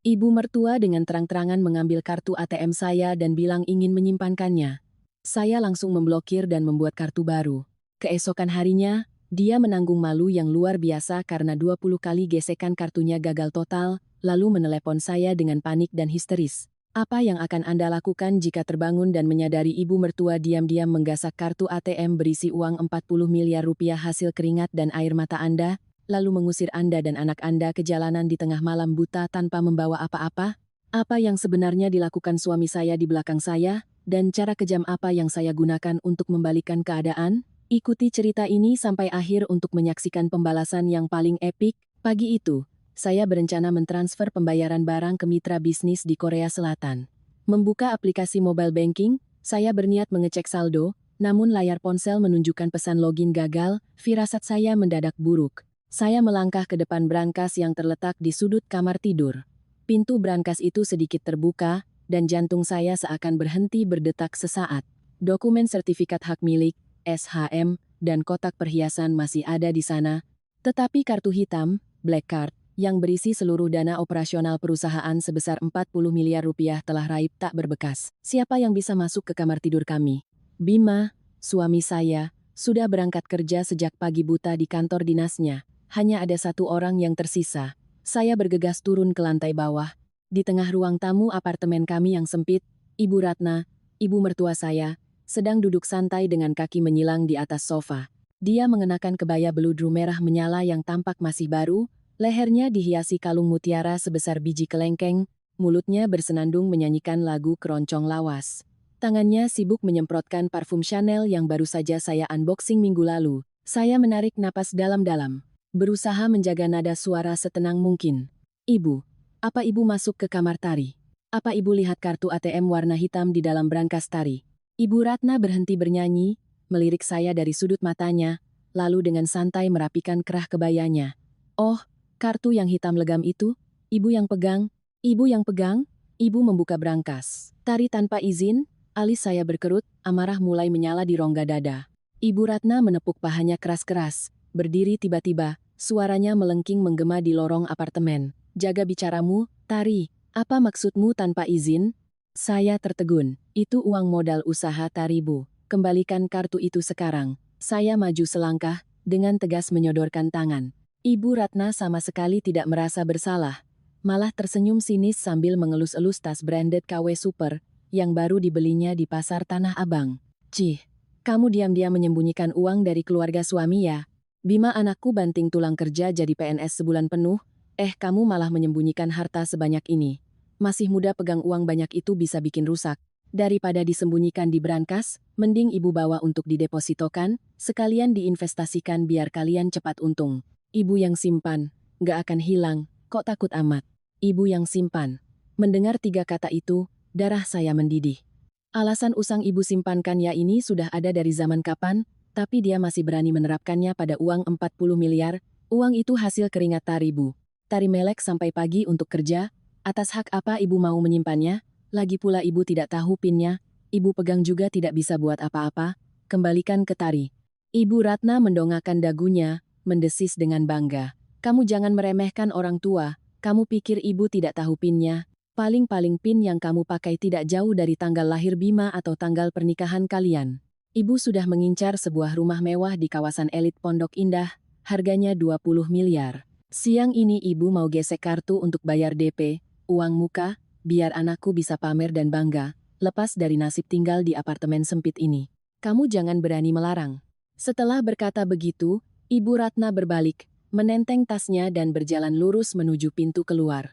Ibu mertua dengan terang-terangan mengambil kartu ATM saya dan bilang ingin menyimpankannya. Saya langsung memblokir dan membuat kartu baru. Keesokan harinya, dia menanggung malu yang luar biasa karena 20 kali gesekan kartunya gagal total, lalu menelepon saya dengan panik dan histeris. Apa yang akan Anda lakukan jika terbangun dan menyadari ibu mertua diam-diam menggasak kartu ATM berisi uang 40 miliar rupiah hasil keringat dan air mata Anda, lalu mengusir Anda dan anak Anda ke jalanan di tengah malam buta tanpa membawa apa-apa? Apa yang sebenarnya dilakukan suami saya di belakang saya, dan cara kejam apa yang saya gunakan untuk membalikkan keadaan? Ikuti cerita ini sampai akhir untuk menyaksikan pembalasan yang paling epik. Pagi itu, saya berencana mentransfer pembayaran barang ke mitra bisnis di Korea Selatan. Membuka aplikasi mobile banking, saya berniat mengecek saldo, namun layar ponsel menunjukkan pesan login gagal, firasat saya mendadak buruk. Saya melangkah ke depan brankas yang terletak di sudut kamar tidur. Pintu brankas itu sedikit terbuka, dan jantung saya seakan berhenti berdetak sesaat. Dokumen sertifikat hak milik, SHM, dan kotak perhiasan masih ada di sana, tetapi kartu hitam, black card, yang berisi seluruh dana operasional perusahaan sebesar 40 miliar rupiah telah raib tak berbekas. Siapa yang bisa masuk ke kamar tidur kami? Bima, suami saya, sudah berangkat kerja sejak pagi buta di kantor dinasnya. Hanya ada satu orang yang tersisa. Saya bergegas turun ke lantai bawah. Di tengah ruang tamu apartemen kami yang sempit, Ibu Ratna, ibu mertua saya, sedang duduk santai dengan kaki menyilang di atas sofa. Dia mengenakan kebaya beludru merah menyala yang tampak masih baru, lehernya dihiasi kalung mutiara sebesar biji kelengkeng, mulutnya bersenandung menyanyikan lagu keroncong lawas. Tangannya sibuk menyemprotkan parfum Chanel yang baru saja saya unboxing minggu lalu. Saya menarik napas dalam-dalam, berusaha menjaga nada suara setenang mungkin. Ibu, apa ibu masuk ke kamar tari? Apa ibu lihat kartu ATM warna hitam di dalam brankas tari? Ibu Ratna berhenti bernyanyi, melirik saya dari sudut matanya, lalu dengan santai merapikan kerah kebayanya. Oh, kartu yang hitam legam itu, ibu yang pegang, ibu yang pegang, ibu membuka brankas. Tari tanpa izin, alis saya berkerut, amarah mulai menyala di rongga dada. Ibu Ratna menepuk pahanya keras-keras, berdiri tiba-tiba, suaranya melengking menggema di lorong apartemen. Jaga bicaramu, Tari, apa maksudmu tanpa izin? Saya tertegun, itu uang modal usaha Taribu, kembalikan kartu itu sekarang. Saya maju selangkah, dengan tegas menyodorkan tangan. Ibu Ratna sama sekali tidak merasa bersalah, malah tersenyum sinis sambil mengelus-elus tas branded KW Super, yang baru dibelinya di pasar Tanah Abang. Cih, kamu diam-diam menyembunyikan uang dari keluarga suami ya? Bima anakku banting tulang kerja jadi PNS sebulan penuh, kamu malah menyembunyikan harta sebanyak ini. Masih muda pegang uang banyak itu bisa bikin rusak. Daripada disembunyikan di brankas, mending ibu bawa untuk didepositokan, sekalian diinvestasikan biar kalian cepat untung. Ibu yang simpan, gak akan hilang, kok takut amat. Ibu yang simpan. Mendengar 3 kata itu, darah saya mendidih. Alasan usang ibu simpankan ya ini sudah ada dari zaman kapan, tapi dia masih berani menerapkannya pada uang 40 miliar, uang itu hasil keringat Taribu. Tari melek sampai pagi untuk kerja, atas hak apa ibu mau menyimpannya? Lagi pula ibu tidak tahu pinnya, ibu pegang juga tidak bisa buat apa-apa, kembalikan ke Tari. Ibu Ratna mendongakkan dagunya, mendesis dengan bangga. Kamu jangan meremehkan orang tua, kamu pikir ibu tidak tahu pinnya, paling-paling pin yang kamu pakai tidak jauh dari tanggal lahir Bima atau tanggal pernikahan kalian. Ibu sudah mengincar sebuah rumah mewah di kawasan elit Pondok Indah, harganya 20 miliar. Siang ini ibu mau gesek kartu untuk bayar DP, uang muka, biar anakku bisa pamer dan bangga, lepas dari nasib tinggal di apartemen sempit ini. Kamu jangan berani melarang. Setelah berkata begitu, Ibu Ratna berbalik, menenteng tasnya dan berjalan lurus menuju pintu keluar.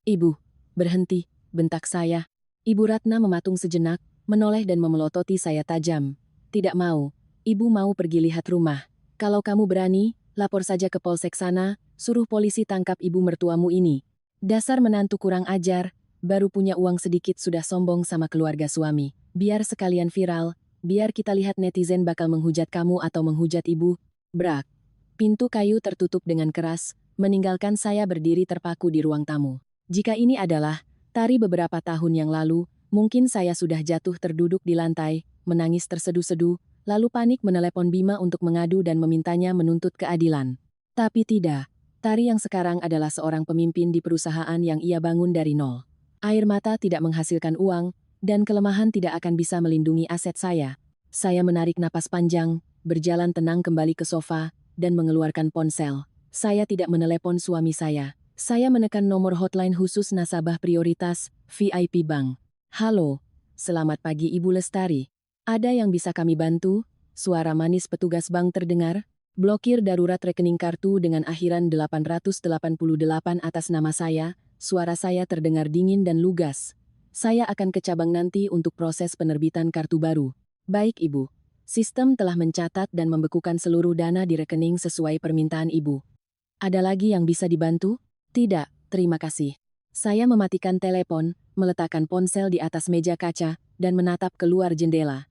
Ibu, berhenti, bentak saya. Ibu Ratna mematung sejenak, menoleh dan memelototi saya tajam. Tidak mau, ibu mau pergi lihat rumah. Kalau kamu berani, lapor saja ke polsek sana, suruh polisi tangkap ibu mertuamu ini. Dasar menantu kurang ajar, baru punya uang sedikit sudah sombong sama keluarga suami. Biar sekalian viral, biar kita lihat netizen bakal menghujat kamu atau menghujat ibu. Brak. Pintu kayu tertutup dengan keras, meninggalkan saya berdiri terpaku di ruang tamu. Jika ini adalah Tari beberapa tahun yang lalu, mungkin saya sudah jatuh terduduk di lantai, menangis terseduh-seduh, lalu panik menelepon Bima untuk mengadu dan memintanya menuntut keadilan. Tapi tidak. Tari yang sekarang adalah seorang pemimpin di perusahaan yang ia bangun dari nol. Air mata tidak menghasilkan uang, dan kelemahan tidak akan bisa melindungi aset saya. Saya menarik napas panjang, berjalan tenang kembali ke sofa, dan mengeluarkan ponsel. Saya tidak menelepon suami saya. Saya menekan nomor hotline khusus nasabah prioritas, VIP Bank. Halo, selamat pagi Ibu Lestari. Ada yang bisa kami bantu? Suara manis petugas bank terdengar. Blokir darurat rekening kartu dengan akhiran 888 atas nama saya. Suara saya terdengar dingin dan lugas. Saya akan ke cabang nanti untuk proses penerbitan kartu baru. Baik Ibu. Sistem telah mencatat dan membekukan seluruh dana di rekening sesuai permintaan Ibu. Ada lagi yang bisa dibantu? Tidak, terima kasih. Saya mematikan telepon, meletakkan ponsel di atas meja kaca, dan menatap keluar jendela.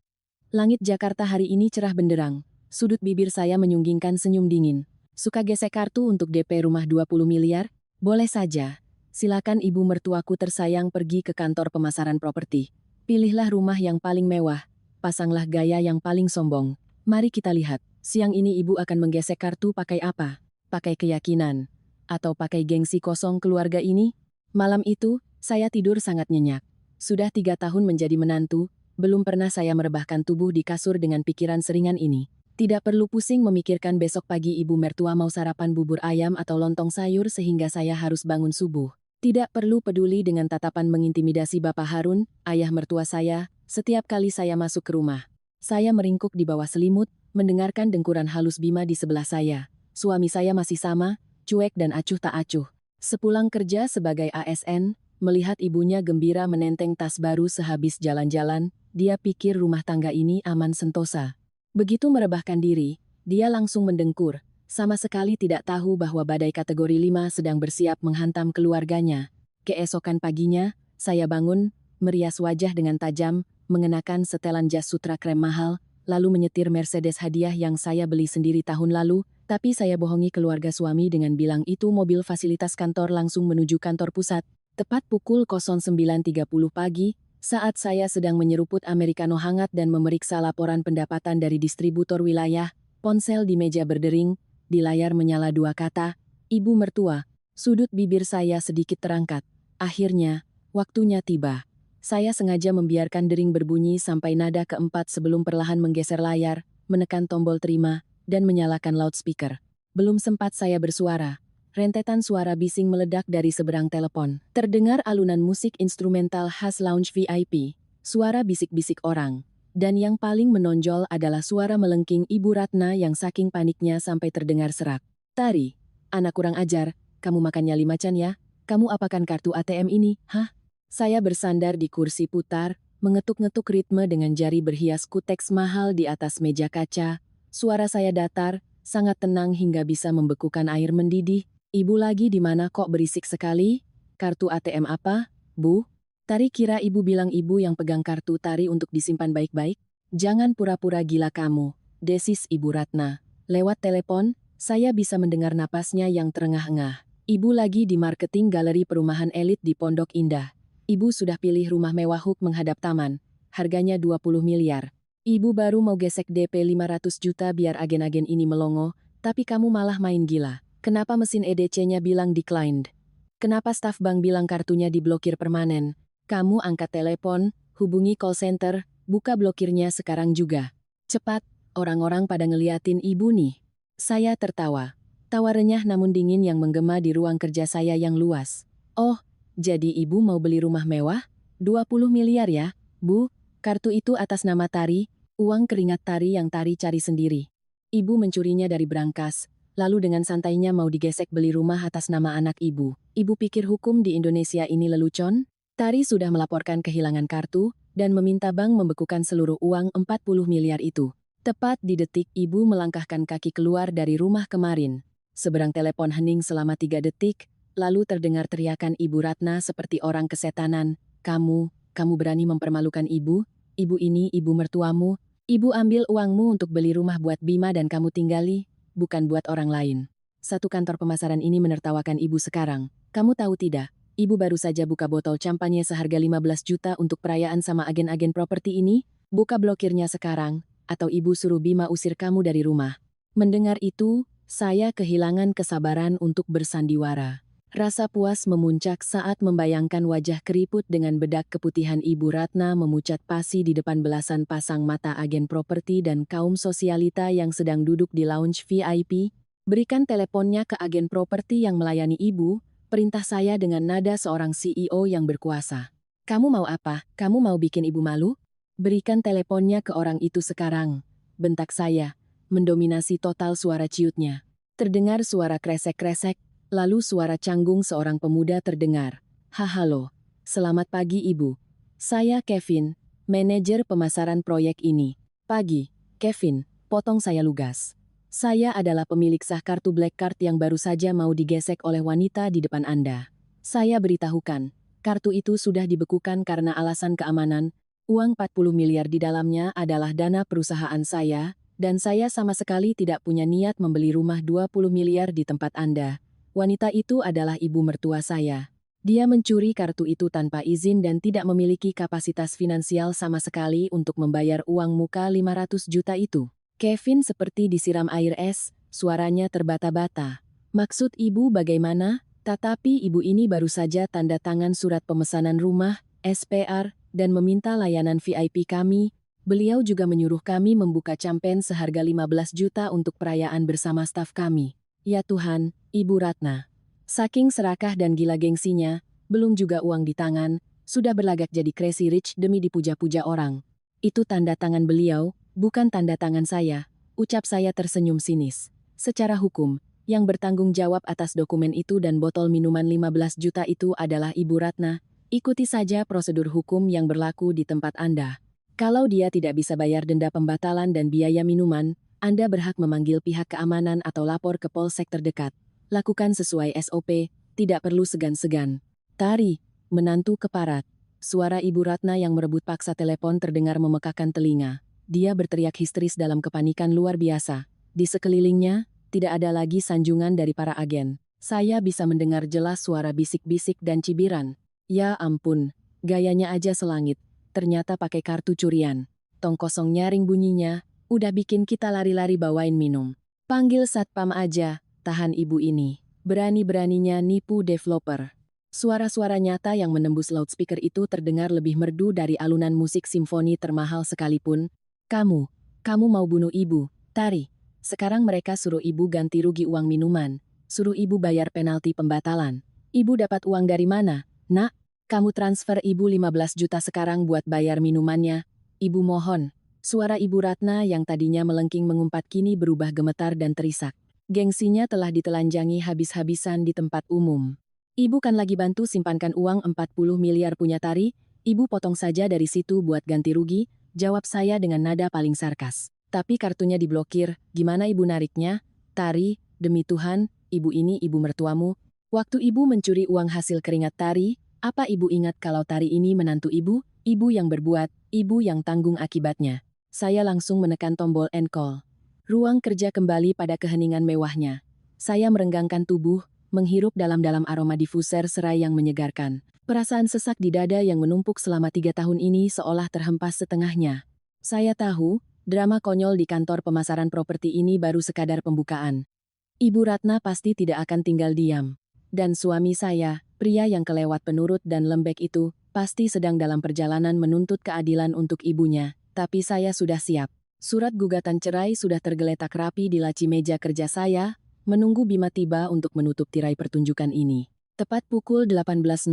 Langit Jakarta hari ini cerah benderang. Sudut bibir saya menyunggingkan senyum dingin. Suka gesek kartu untuk DP rumah 20 miliar? Boleh saja. Silakan ibu mertuaku tersayang pergi ke kantor pemasaran properti. Pilihlah rumah yang paling mewah. Pasanglah gaya yang paling sombong. Mari kita lihat, siang ini ibu akan menggesek kartu pakai apa? Pakai keyakinan? Atau pakai gengsi kosong keluarga ini? Malam itu, saya tidur sangat nyenyak. Sudah 3 tahun menjadi menantu, belum pernah saya merebahkan tubuh di kasur dengan pikiran seringan ini. Tidak perlu pusing memikirkan besok pagi ibu mertua mau sarapan bubur ayam atau lontong sayur sehingga saya harus bangun subuh. Tidak perlu peduli dengan tatapan mengintimidasi Bapak Harun, ayah mertua saya, setiap kali saya masuk ke rumah. Saya meringkuk di bawah selimut, mendengarkan dengkuran halus Bima di sebelah saya. Suami saya masih sama, cuek dan acuh tak acuh. Sepulang kerja sebagai ASN, melihat ibunya gembira menenteng tas baru sehabis jalan-jalan, dia pikir rumah tangga ini aman sentosa. Begitu merebahkan diri, dia langsung mendengkur, sama sekali tidak tahu bahwa badai kategori 5 sedang bersiap menghantam keluarganya. Keesokan paginya, saya bangun, merias wajah dengan tajam, mengenakan setelan jas sutra krem mahal, lalu menyetir Mercedes hadiah yang saya beli sendiri tahun lalu, tapi saya bohongi keluarga suami dengan bilang itu mobil fasilitas kantor langsung menuju kantor pusat. Tepat pukul 09.30 pagi, saat saya sedang menyeruput americano hangat dan memeriksa laporan pendapatan dari distributor wilayah, ponsel di meja berdering, di layar menyala 2 kata, Ibu Mertua. Sudut bibir saya sedikit terangkat. Akhirnya, waktunya tiba. Saya sengaja membiarkan dering berbunyi sampai nada keempat sebelum perlahan menggeser layar, menekan tombol terima, dan menyalakan loudspeaker. Belum sempat saya bersuara. Rentetan suara bising meledak dari seberang telepon. Terdengar alunan musik instrumental khas lounge VIP, suara bisik-bisik orang. Dan yang paling menonjol adalah suara melengking Ibu Ratna yang saking paniknya sampai terdengar serak. Tari, anak kurang ajar, kamu makannya 5 can ya? Kamu apakan kartu ATM ini, hah? Saya bersandar di kursi putar, mengetuk-ngetuk ritme dengan jari berhias kuteks mahal di atas meja kaca. Suara saya datar, sangat tenang hingga bisa membekukan air mendidih. Ibu lagi di mana kok berisik sekali? Kartu ATM apa, Bu? Tari kira ibu bilang ibu yang pegang kartu Tari untuk disimpan baik-baik? Jangan pura-pura gila kamu, desis Ibu Ratna. Lewat telepon, saya bisa mendengar napasnya yang terengah-engah. Ibu lagi di marketing galeri perumahan elit di Pondok Indah. Ibu sudah pilih rumah mewah hook menghadap taman. Harganya 20 miliar. Ibu baru mau gesek DP 500 juta biar agen-agen ini melongo, tapi kamu malah main gila. Kenapa mesin EDC-nya bilang declined? Kenapa staf bank bilang kartunya diblokir permanen? Kamu angkat telepon, hubungi call center, buka blokirnya sekarang juga. Cepat, orang-orang pada ngeliatin ibu nih. Saya tertawa. Tawa renyah namun dingin yang menggema di ruang kerja saya yang luas. Oh, jadi ibu mau beli rumah mewah? 20 miliar ya, Bu? Kartu itu atas nama Tari, uang keringat Tari yang Tari cari sendiri. Ibu mencurinya dari brankas. Lalu dengan santainya mau digesek beli rumah atas nama anak ibu. Ibu pikir hukum di Indonesia ini lelucon? Tari sudah melaporkan kehilangan kartu, dan meminta bank membekukan seluruh uang 40 miliar itu. Tepat di detik ibu melangkahkan kaki keluar dari rumah kemarin. Seberang telepon hening selama 3 detik, lalu terdengar teriakan Ibu Ratna seperti orang kesetanan. Kamu berani mempermalukan ibu? Ibu ini ibu mertuamu. Ibu ambil uangmu untuk beli rumah buat Bima dan kamu tinggali. Bukan buat orang lain. Satu kantor pemasaran ini menertawakan ibu sekarang. Kamu tahu tidak, ibu baru saja buka botol champagne seharga 15 juta untuk perayaan sama agen-agen properti ini. Buka blokirnya sekarang, atau ibu suruh Bima usir kamu dari rumah. Mendengar itu, Saya kehilangan kesabaran untuk bersandiwara. Rasa puas memuncak saat membayangkan wajah keriput dengan bedak keputihan Ibu Ratna memucat pasi di depan belasan pasang mata agen properti dan kaum sosialita yang sedang duduk di lounge VIP. Berikan teleponnya ke agen properti yang melayani Ibu, perintah saya dengan nada seorang CEO yang berkuasa. Kamu mau apa? Kamu mau bikin Ibu malu? Berikan teleponnya ke orang itu sekarang, bentak saya, mendominasi total suara ciutnya. Terdengar suara kresek-kresek, lalu suara canggung seorang pemuda terdengar. Halo, selamat pagi Ibu. Saya Kevin, manajer pemasaran proyek ini. Pagi, Kevin, potong saya lugas. Saya adalah pemilik sah kartu Black Card yang baru saja mau digesek oleh wanita di depan Anda. Saya beritahukan, kartu itu sudah dibekukan karena alasan keamanan. Uang 40 miliar di dalamnya adalah dana perusahaan saya, dan saya sama sekali tidak punya niat membeli rumah 20 miliar di tempat Anda. Wanita itu adalah ibu mertua saya. Dia mencuri kartu itu tanpa izin dan tidak memiliki kapasitas finansial sama sekali untuk membayar uang muka 500 juta itu. Kevin seperti disiram air es, suaranya terbata-bata. Maksud ibu bagaimana? Tetapi ibu ini baru saja tanda tangan surat pemesanan rumah, SPR, dan meminta layanan VIP kami. Beliau juga menyuruh kami membuka campen seharga 15 juta untuk perayaan bersama staf kami. Ya Tuhan, Ibu Ratna. Saking serakah dan gila gengsinya, belum juga uang di tangan, sudah berlagak jadi crazy rich demi dipuja-puja orang. Itu tanda tangan beliau, bukan tanda tangan saya, ucap saya tersenyum sinis. Secara hukum, yang bertanggung jawab atas dokumen itu dan botol minuman 15 juta itu adalah Ibu Ratna. Ikuti saja prosedur hukum yang berlaku di tempat Anda. Kalau dia tidak bisa bayar denda pembatalan dan biaya minuman, Anda berhak memanggil pihak keamanan atau lapor ke polsek terdekat. Lakukan sesuai SOP, tidak perlu segan-segan. Tari, menantu keparat. Suara Ibu Ratna yang merebut paksa telepon terdengar memekakan telinga. Dia berteriak histeris dalam kepanikan luar biasa. Di sekelilingnya, tidak ada lagi sanjungan dari para agen. Saya bisa mendengar jelas suara bisik-bisik dan cibiran. Ya ampun, gayanya aja selangit. Ternyata pakai kartu curian. Tong kosong nyaring bunyinya. Udah bikin kita lari-lari bawain minum. Panggil satpam aja, tahan ibu ini. Berani-beraninya nipu developer. Suara-suara nyata yang menembus loudspeaker itu terdengar lebih merdu dari alunan musik simfoni termahal sekalipun. Kamu mau bunuh ibu, Tari. Sekarang mereka suruh ibu ganti rugi uang minuman. Suruh ibu bayar penalti pembatalan. Ibu dapat uang dari mana? Nak, kamu transfer ibu 15 juta sekarang buat bayar minumannya. Ibu mohon. Suara Ibu Ratna yang tadinya melengking mengumpat kini berubah gemetar dan terisak. Gengsinya telah ditelanjangi habis-habisan di tempat umum. Ibu kan lagi bantu simpankan uang 40 miliar punya Tari, ibu potong saja dari situ buat ganti rugi, jawab saya dengan nada paling sarkas. Tapi kartunya diblokir, gimana ibu nariknya? Tari, demi Tuhan, ibu ini ibu mertuamu. Waktu ibu mencuri uang hasil keringat Tari, apa ibu ingat kalau Tari ini menantu ibu? Ibu yang berbuat, ibu yang tanggung akibatnya. Saya langsung menekan tombol end call. Ruang kerja kembali pada keheningan mewahnya. Saya merenggangkan tubuh, menghirup dalam-dalam aroma diffuser serai yang menyegarkan. Perasaan sesak di dada yang menumpuk selama 3 tahun ini seolah terhempas setengahnya. Saya tahu, drama konyol di kantor pemasaran properti ini baru sekadar pembukaan. Ibu Ratna pasti tidak akan tinggal diam. Dan suami saya, pria yang kelewat penurut dan lembek itu, pasti sedang dalam perjalanan menuntut keadilan untuk ibunya. Tapi saya sudah siap. Surat gugatan cerai sudah tergeletak rapi di laci meja kerja saya, menunggu Bima tiba untuk menutup tirai pertunjukan ini. Tepat pukul 18.00,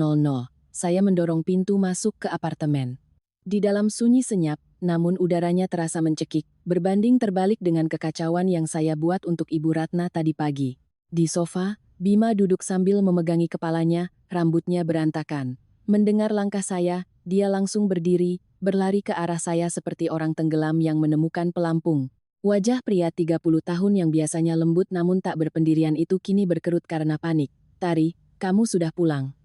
saya mendorong pintu masuk ke apartemen. Di dalam sunyi senyap, namun udaranya terasa mencekik, berbanding terbalik dengan kekacauan yang saya buat untuk Ibu Ratna tadi pagi. Di sofa, Bima duduk sambil memegangi kepalanya, rambutnya berantakan. Mendengar langkah saya, dia langsung berdiri, berlari ke arah saya seperti orang tenggelam yang menemukan pelampung. Wajah pria 30 tahun yang biasanya lembut namun tak berpendirian itu kini berkerut karena panik. Tari, kamu sudah pulang.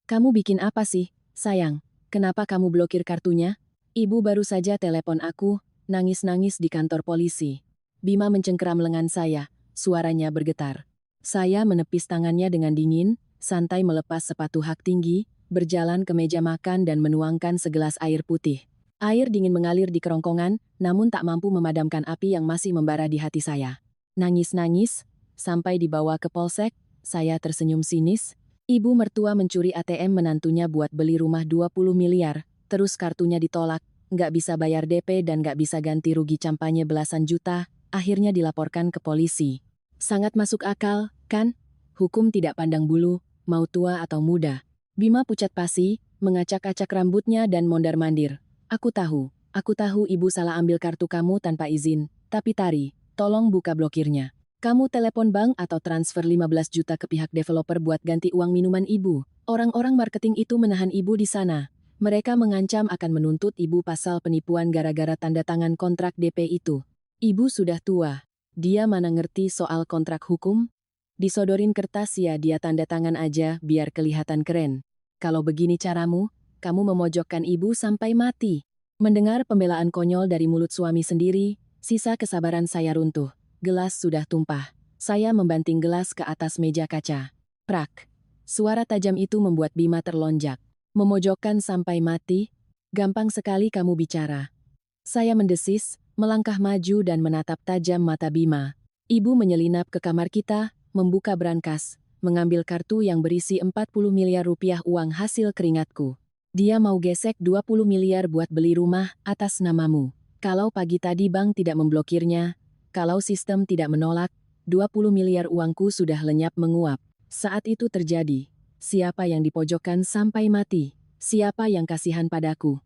Kamu bikin apa sih, sayang? Kenapa kamu blokir kartunya? Ibu baru saja telepon aku, nangis-nangis di kantor polisi. Bima mencengkeram lengan saya, suaranya bergetar. Saya menepis tangannya dengan dingin, santai melepas sepatu hak tinggi, berjalan ke meja makan dan menuangkan segelas air putih. Air dingin mengalir di kerongkongan, namun tak mampu memadamkan api yang masih membara di hati saya. Nangis-nangis, sampai dibawa ke polsek. Saya tersenyum sinis. Ibu mertua mencuri ATM menantunya buat beli rumah 20 miliar, terus kartunya ditolak, nggak bisa bayar DP dan nggak bisa ganti rugi kampanye belasan juta, akhirnya dilaporkan ke polisi. Sangat masuk akal, kan? Hukum tidak pandang bulu, mau tua atau muda. Bima pucat pasi, mengacak-acak rambutnya dan mondar-mandir. Aku tahu ibu salah ambil kartu kamu tanpa izin, tapi Tari, tolong buka blokirnya. Kamu telepon bank atau transfer 15 juta ke pihak developer buat ganti uang minuman ibu. Orang-orang marketing itu menahan ibu di sana. Mereka mengancam akan menuntut ibu pasal penipuan gara-gara tanda tangan kontrak DP itu. Ibu sudah tua. Dia mana ngerti soal kontrak hukum? Disodorin kertas ya dia tanda tangan aja biar kelihatan keren. Kalau begini caramu, kamu memojokkan ibu sampai mati. Mendengar pembelaan konyol dari mulut suami sendiri, sisa kesabaran saya runtuh. Gelas sudah tumpah. Saya membanting gelas ke atas meja kaca. Prak. Suara tajam itu membuat Bima terlonjak. Memojokkan sampai mati? Gampang sekali kamu bicara. Saya mendesis, melangkah maju dan menatap tajam mata Bima. Ibu menyelinap ke kamar kita, membuka brankas, mengambil kartu yang berisi 40 miliar rupiah uang hasil keringatku. Dia mau gesek 20 miliar buat beli rumah atas namamu. Kalau pagi tadi bank tidak memblokirnya, kalau sistem tidak menolak, 20 miliar uangku sudah lenyap menguap. Saat itu terjadi. Siapa yang dipojokkan sampai mati? Siapa yang kasihan padaku?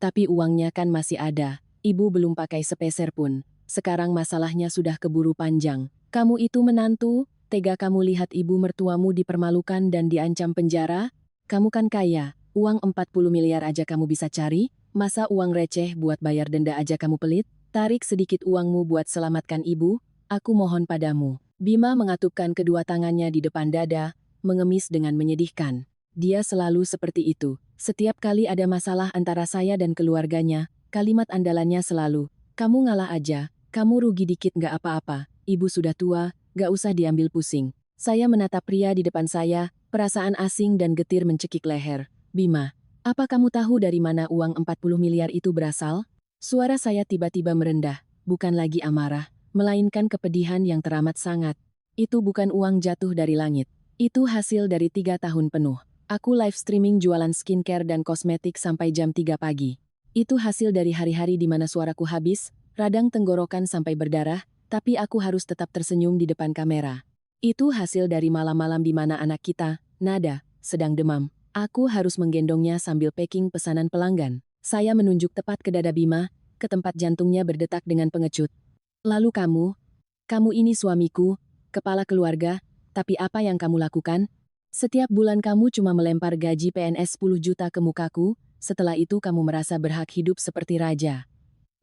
Tapi uangnya kan masih ada. Ibu belum pakai sepeser pun. Sekarang masalahnya sudah keburu panjang. Kamu itu menantu, tega kamu lihat ibu mertuamu dipermalukan dan diancam penjara? Kamu kan kaya, uang 40 miliar aja kamu bisa cari? Masa uang receh buat bayar denda aja kamu pelit? Tarik sedikit uangmu buat selamatkan ibu, aku mohon padamu. Bima mengatupkan kedua tangannya di depan dada, mengemis dengan menyedihkan. Dia selalu seperti itu. Setiap kali ada masalah antara saya dan keluarganya, kalimat andalannya selalu, kamu ngalah aja, kamu rugi dikit nggak apa-apa, ibu sudah tua, nggak usah diambil pusing. Saya menatap pria di depan saya, perasaan asing dan getir mencekik leher. Bima, apa kamu tahu dari mana uang 40 miliar itu berasal? Suara saya tiba-tiba merendah, bukan lagi amarah, melainkan kepedihan yang teramat sangat. Itu bukan uang jatuh dari langit. Itu hasil dari 3 tahun penuh. Aku live streaming jualan skincare dan kosmetik sampai jam 3 pagi. Itu hasil dari hari-hari di mana suaraku habis, radang tenggorokan sampai berdarah, tapi aku harus tetap tersenyum di depan kamera. Itu hasil dari malam-malam di mana anak kita, Nada, sedang demam. Aku harus menggendongnya sambil packing pesanan pelanggan. Saya menunjuk tepat ke dada Bima, ke tempat jantungnya berdetak dengan pengecut. Lalu kamu ini suamiku, kepala keluarga, tapi apa yang kamu lakukan? Setiap bulan kamu cuma melempar gaji PNS 10 juta ke mukaku, setelah itu kamu merasa berhak hidup seperti raja.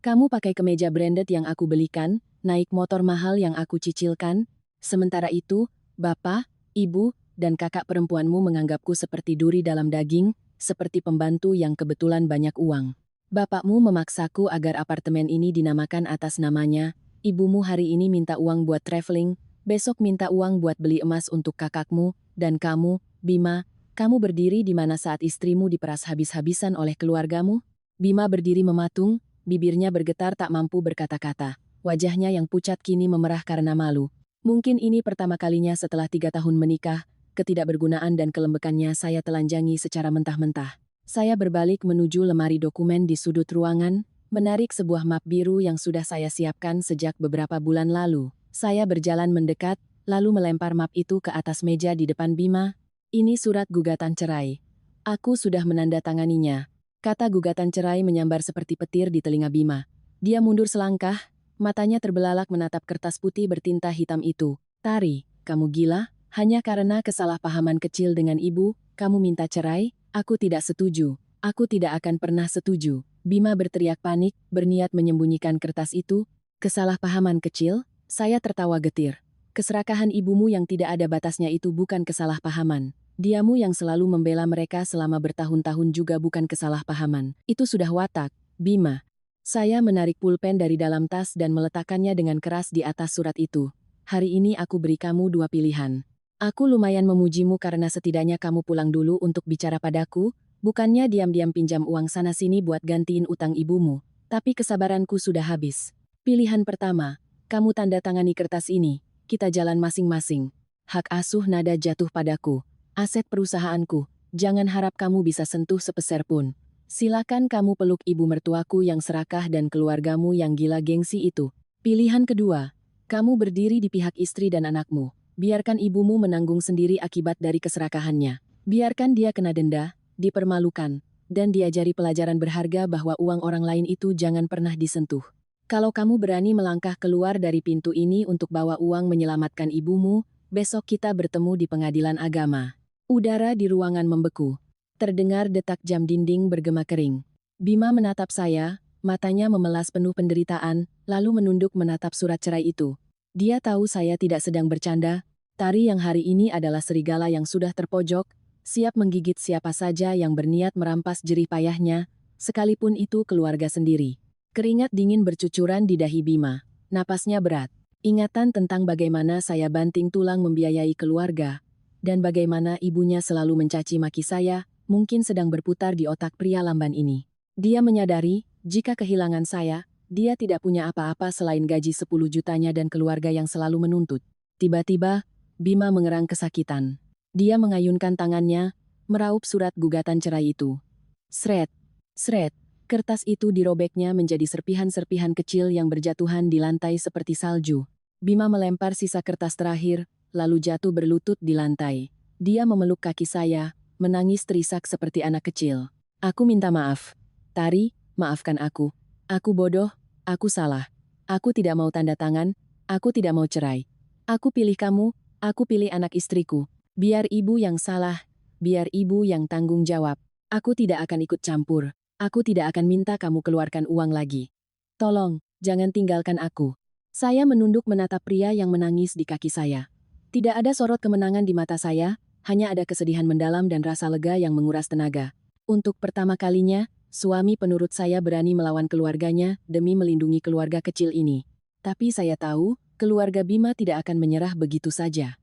Kamu pakai kemeja branded yang aku belikan, naik motor mahal yang aku cicilkan, sementara itu, bapak, ibu, dan kakak perempuanmu menganggapku seperti duri dalam daging, seperti pembantu yang kebetulan banyak uang. Bapakmu memaksaku agar apartemen ini dinamakan atas namanya, ibumu hari ini minta uang buat traveling, besok minta uang buat beli emas untuk kakakmu, dan kamu, Bima, kamu berdiri di mana saat istrimu diperas habis-habisan oleh keluargamu? Bima berdiri mematung, bibirnya bergetar tak mampu berkata-kata. Wajahnya yang pucat kini memerah karena malu. Mungkin ini pertama kalinya setelah 3 tahun menikah, ketidakbergunaan dan kelembekannya saya telanjangi secara mentah-mentah. Saya berbalik menuju lemari dokumen di sudut ruangan, menarik sebuah map biru yang sudah saya siapkan sejak beberapa bulan lalu. Saya berjalan mendekat, lalu melempar map itu ke atas meja di depan Bima. Ini surat gugatan cerai. Aku sudah menandatanganinya. Kata gugatan cerai menyambar seperti petir di telinga Bima. Dia mundur selangkah, matanya terbelalak menatap kertas putih bertinta hitam itu. Tari, kamu gila? Hanya karena kesalahpahaman kecil dengan ibu, kamu minta cerai? Aku tidak setuju. Aku tidak akan pernah setuju. Bima berteriak panik, berniat menyembunyikan kertas itu. Kesalahpahaman kecil? Saya tertawa getir. Keserakahan ibumu yang tidak ada batasnya itu bukan kesalahpahaman. Diamu yang selalu membela mereka selama bertahun-tahun juga bukan kesalahpahaman. Itu sudah watak, Bima. Saya menarik pulpen dari dalam tas dan meletakkannya dengan keras di atas surat itu. Hari ini aku beri kamu 2 pilihan. Aku lumayan memujimu karena setidaknya kamu pulang dulu untuk bicara padaku, bukannya diam-diam pinjam uang sana-sini buat gantiin utang ibumu. Tapi kesabaranku sudah habis. Pilihan pertama, kamu tanda tangani kertas ini. kita jalan masing-masing. Hak asuh Nada jatuh padaku. Aset perusahaanku. Jangan harap kamu bisa sentuh sepeser pun. Silakan kamu peluk ibu mertuaku yang serakah dan keluargamu yang gila gengsi itu. Pilihan kedua, kamu berdiri di pihak istri dan anakmu. Biarkan ibumu menanggung sendiri akibat dari keserakahannya. Biarkan dia kena denda, dipermalukan, dan diajari pelajaran berharga bahwa uang orang lain itu jangan pernah disentuh. Kalau kamu berani melangkah keluar dari pintu ini untuk bawa uang menyelamatkan ibumu, besok kita bertemu di pengadilan agama. Udara di ruangan membeku. Terdengar detak jam dinding bergema kering. Bima menatap saya, matanya memelas penuh penderitaan, lalu menunduk menatap surat cerai itu. Dia tahu saya tidak sedang bercanda. Tari yang hari ini adalah serigala yang sudah terpojok, siap menggigit siapa saja yang berniat merampas jerih payahnya, sekalipun itu keluarga sendiri. Keringat dingin bercucuran di dahi Bima. Napasnya berat. Ingatan tentang bagaimana saya banting tulang membiayai keluarga, dan bagaimana ibunya selalu mencaci maki saya, mungkin sedang berputar di otak pria lamban ini. Dia menyadari, jika kehilangan saya, dia tidak punya apa-apa selain gaji 10 jutanya dan keluarga yang selalu menuntut. Tiba-tiba, Bima mengerang kesakitan. Dia mengayunkan tangannya, meraup surat gugatan cerai itu. Sret, sret. Kertas itu dirobeknya menjadi serpihan-serpihan kecil yang berjatuhan di lantai seperti salju. Bima melempar sisa kertas terakhir, lalu jatuh berlutut di lantai. Dia memeluk kaki saya, menangis terisak seperti anak kecil. Aku minta maaf. Tari, maafkan aku. Aku bodoh, aku salah. Aku tidak mau tanda tangan, aku tidak mau cerai. Aku pilih kamu, aku pilih anak istriku. Biar ibu yang salah, biar ibu yang tanggung jawab. Aku tidak akan ikut campur. Aku tidak akan minta kamu keluarkan uang lagi. Tolong, jangan tinggalkan aku. Saya menunduk menatap pria yang menangis di kaki saya. Tidak ada sorot kemenangan di mata saya, hanya ada kesedihan mendalam dan rasa lega yang menguras tenaga. Untuk pertama kalinya, suami penurut saya berani melawan keluarganya demi melindungi keluarga kecil ini. Tapi saya tahu, keluarga Bima tidak akan menyerah begitu saja.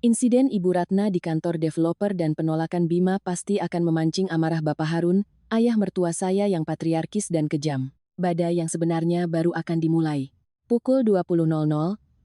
Insiden Ibu Ratna di kantor developer dan penolakan Bima pasti akan memancing amarah Bapak Harun, ayah mertua saya yang patriarkis dan kejam. Badai yang sebenarnya baru akan dimulai. Pukul 20.00,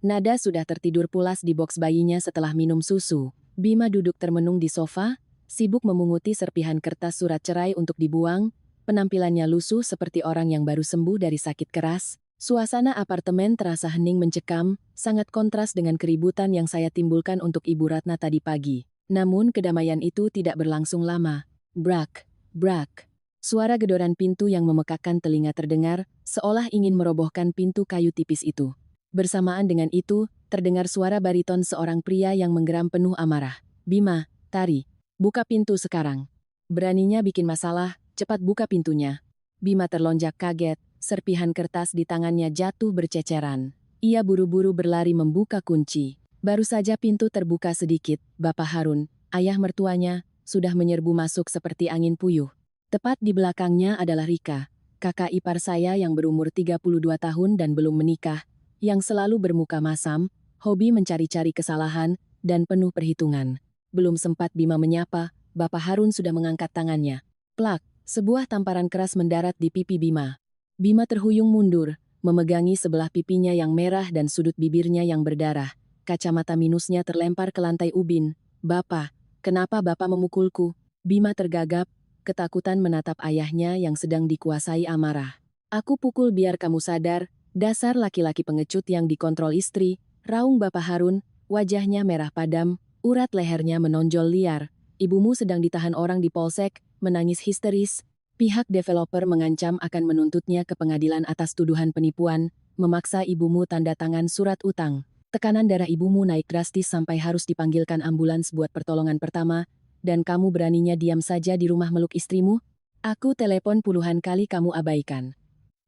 Nada sudah tertidur pulas di boks bayinya setelah minum susu. Bima duduk termenung di sofa, sibuk memunguti serpihan kertas surat cerai untuk dibuang. Penampilannya lusuh seperti orang yang baru sembuh dari sakit keras. Suasana apartemen terasa hening mencekam, sangat kontras dengan keributan yang saya timbulkan untuk Ibu Ratna tadi pagi. Namun kedamaian itu tidak berlangsung lama. Brak, brak. Suara gedoran pintu yang memekakkan telinga terdengar, seolah ingin merobohkan pintu kayu tipis itu. Bersamaan dengan itu, terdengar suara bariton seorang pria yang menggeram penuh amarah. Bima, Tari, buka pintu sekarang. Beraninya bikin masalah, cepat buka pintunya. Bima terlonjak kaget. Serpihan kertas di tangannya jatuh berceceran. Ia buru-buru berlari membuka kunci. Baru saja pintu terbuka sedikit, Bapak Harun, ayah mertuanya, sudah menyerbu masuk seperti angin puyuh. Tepat di belakangnya adalah Rika, kakak ipar saya yang berumur 32 tahun dan belum menikah, yang selalu bermuka masam, hobi mencari-cari kesalahan, dan penuh perhitungan. Belum sempat Bima menyapa, Bapak Harun sudah mengangkat tangannya. Plak, sebuah tamparan keras mendarat di pipi Bima. Bima terhuyung mundur, memegangi sebelah pipinya yang merah dan sudut bibirnya yang berdarah. Kacamata minusnya terlempar ke lantai ubin. Bapak, kenapa Bapak memukulku? Bima tergagap, ketakutan menatap ayahnya yang sedang dikuasai amarah. Aku pukul biar kamu sadar, dasar laki-laki pengecut yang dikontrol istri, raung Bapak Harun, wajahnya merah padam, urat lehernya menonjol liar. Ibumu sedang ditahan orang di polsek, menangis histeris. Pihak developer mengancam akan menuntutnya ke pengadilan atas tuduhan penipuan, memaksa ibumu tanda tangan surat utang. Tekanan darah ibumu naik drastis sampai harus dipanggilkan ambulans buat pertolongan pertama, dan kamu beraninya diam saja di rumah meluk istrimu? Aku telepon puluhan kali kamu abaikan.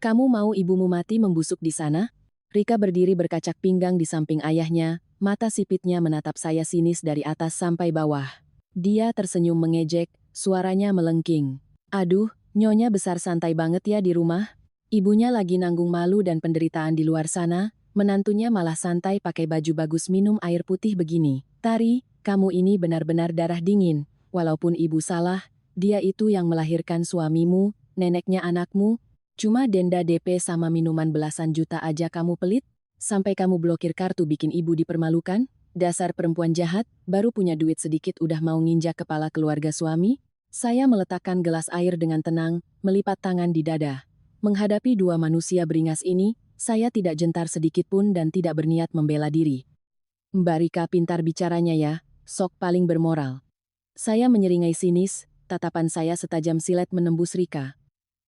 Kamu mau ibumu mati membusuk di sana? Rika berdiri berkacak pinggang di samping ayahnya, mata sipitnya menatap saya sinis dari atas sampai bawah. Dia tersenyum mengejek, suaranya melengking. Aduh, Nyonya besar santai banget ya di rumah. Ibunya lagi nanggung malu dan penderitaan di luar sana, menantunya malah santai pakai baju bagus minum air putih begini. Tari, kamu ini benar-benar darah dingin. Walaupun ibu salah, dia itu yang melahirkan suamimu, neneknya anakmu. Cuma denda DP sama minuman belasan juta aja kamu pelit? Sampai kamu blokir kartu bikin ibu dipermalukan? Dasar perempuan jahat, baru punya duit sedikit udah mau nginjak kepala keluarga suami? Saya meletakkan gelas air dengan tenang, melipat tangan di dada. Menghadapi dua manusia beringas ini, saya tidak gentar sedikit pun dan tidak berniat membela diri. Mbak Rika pintar bicaranya ya, sok paling bermoral. Saya menyeringai sinis, tatapan saya setajam silet menembus Rika.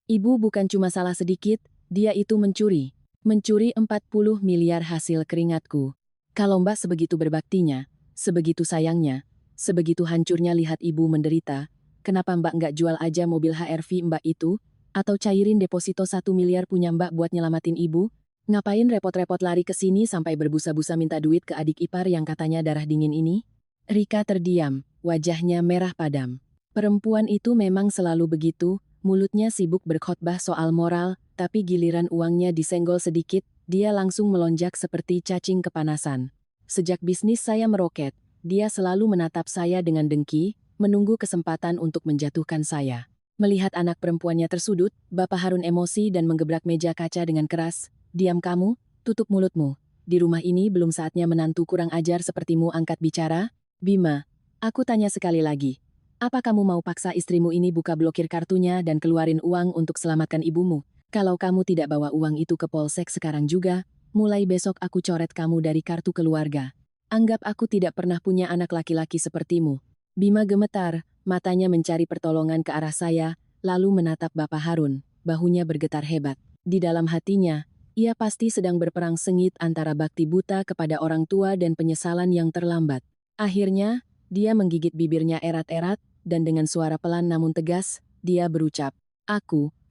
Ibu bukan cuma salah sedikit, dia itu mencuri. Mencuri 40 miliar hasil keringatku. Kalau Mbak sebegitu berbaktinya, sebegitu sayangnya, sebegitu hancurnya lihat ibu menderita, kenapa Mbak nggak jual aja mobil HR-V Mbak itu? Atau cairin deposito 1 miliar punya Mbak buat nyelamatin ibu? Ngapain repot-repot lari ke sini sampai berbusa-busa minta duit ke adik ipar yang katanya darah dingin ini? Rika terdiam, wajahnya merah padam. Perempuan itu memang selalu begitu, mulutnya sibuk berkhotbah soal moral, tapi giliran uangnya disenggol sedikit, dia langsung melonjak seperti cacing kepanasan. Sejak bisnis saya meroket, dia selalu menatap saya dengan dengki, menunggu kesempatan untuk menjatuhkan saya. Melihat anak perempuannya tersudut, Bapak Harun emosi dan menggebrak meja kaca dengan keras. Diam kamu, tutup mulutmu. Di rumah ini belum saatnya menantu kurang ajar sepertimu angkat bicara. Bima, aku tanya sekali lagi. Apa kamu mau paksa istrimu ini buka blokir kartunya dan keluarin uang untuk selamatkan ibumu? Kalau kamu tidak bawa uang itu ke polsek sekarang juga, mulai besok aku coret kamu dari kartu keluarga. Anggap aku tidak pernah punya anak laki-laki sepertimu. Bima gemetar, matanya mencari pertolongan ke arah saya, lalu menatap Bapak Harun, bahunya bergetar hebat. Di dalam hatinya, ia pasti sedang berperang sengit antara bakti buta kepada orang tua dan penyesalan yang terlambat. Akhirnya, dia menggigit bibirnya erat-erat, dan dengan suara pelan namun tegas, dia berucap,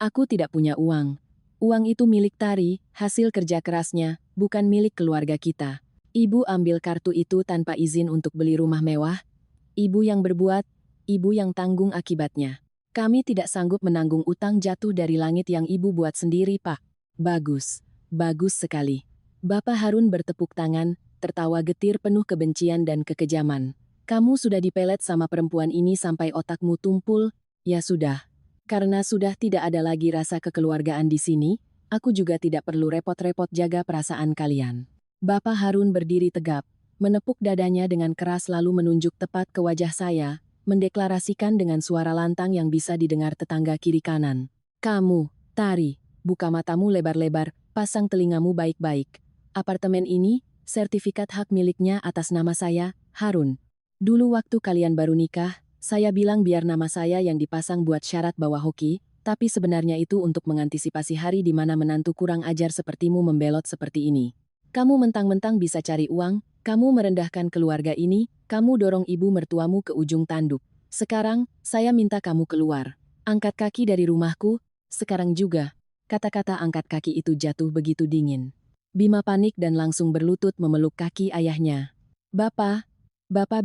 Aku tidak punya uang. Uang itu milik Tari, hasil kerja kerasnya, bukan milik keluarga kita. Ibu ambil kartu itu tanpa izin untuk beli rumah mewah. Ibu yang berbuat, ibu yang tanggung akibatnya. Kami tidak sanggup menanggung utang jatuh dari langit yang ibu buat sendiri, Pak. Bagus, bagus sekali. Bapak Harun bertepuk tangan, tertawa getir penuh kebencian dan kekejaman. Kamu sudah dipelet sama perempuan ini sampai otakmu tumpul, ya sudah. Karena sudah tidak ada lagi rasa kekeluargaan di sini, aku juga tidak perlu repot-repot jaga perasaan kalian. Bapak Harun berdiri tegap, menepuk dadanya dengan keras lalu menunjuk tepat ke wajah saya, mendeklarasikan dengan suara lantang yang bisa didengar tetangga kiri kanan. Kamu, Tari, buka matamu lebar-lebar, pasang telingamu baik-baik. Apartemen ini, sertifikat hak miliknya atas nama saya, Harun. Dulu waktu kalian baru nikah, saya bilang biar nama saya yang dipasang buat syarat bawa hoki, tapi sebenarnya itu untuk mengantisipasi hari di mana menantu kurang ajar sepertimu membelot seperti ini. Kamu mentang-mentang bisa cari uang, kamu merendahkan keluarga ini, kamu dorong ibu mertuamu ke ujung tanduk. Sekarang, saya minta kamu keluar. Angkat kaki dari rumahku, sekarang juga. Kata-kata angkat kaki itu jatuh begitu dingin. Bima panik dan langsung berlutut memeluk kaki ayahnya. Bapak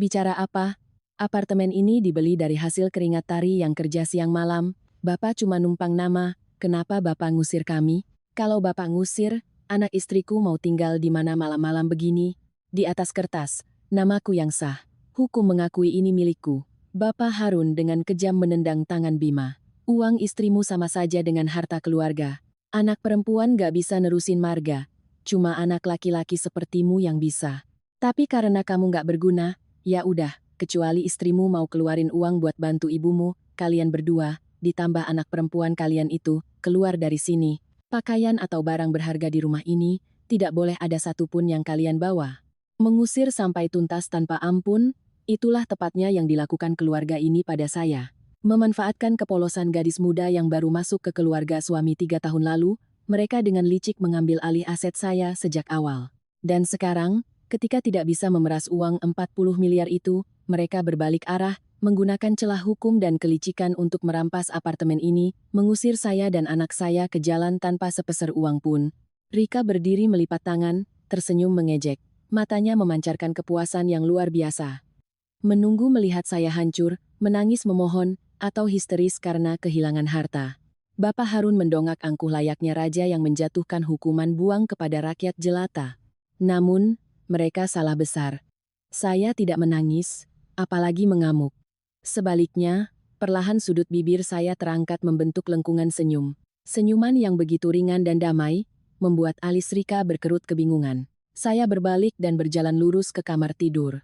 bicara apa? Apartemen ini dibeli dari hasil keringat Tari yang kerja siang malam. Bapak cuma numpang nama, kenapa Bapak ngusir kami? Kalau Bapak ngusir, anak istriku mau tinggal di mana malam-malam begini? Di atas kertas, namaku yang sah. Hukum mengakui ini milikku. Bapak Harun dengan kejam menendang tangan Bima. Uang istrimu sama saja dengan harta keluarga. Anak perempuan gak bisa nerusin marga. Cuma anak laki-laki sepertimu yang bisa. Tapi karena kamu gak berguna, ya udah. Kecuali istrimu mau keluarin uang buat bantu ibumu, kalian berdua, ditambah anak perempuan kalian itu, keluar dari sini. Pakaian atau barang berharga di rumah ini, tidak boleh ada satupun yang kalian bawa. Mengusir sampai tuntas tanpa ampun, itulah tepatnya yang dilakukan keluarga ini pada saya. Memanfaatkan kepolosan gadis muda yang baru masuk ke keluarga suami 3 tahun lalu, mereka dengan licik mengambil alih aset saya sejak awal. Dan sekarang, ketika tidak bisa memeras uang 40 miliar itu, mereka berbalik arah, menggunakan celah hukum dan kelicikan untuk merampas apartemen ini, mengusir saya dan anak saya ke jalan tanpa sepeser uang pun. Rika berdiri melipat tangan, tersenyum mengejek. Matanya memancarkan kepuasan yang luar biasa. Menunggu melihat saya hancur, menangis memohon, atau histeris karena kehilangan harta. Bapak Harun mendongak angkuh layaknya raja yang menjatuhkan hukuman buang kepada rakyat jelata. Namun, mereka salah besar. Saya tidak menangis, apalagi mengamuk. Sebaliknya, perlahan sudut bibir saya terangkat membentuk lengkungan senyum. Senyuman yang begitu ringan dan damai, membuat alis Rika berkerut kebingungan. Saya berbalik dan berjalan lurus ke kamar tidur.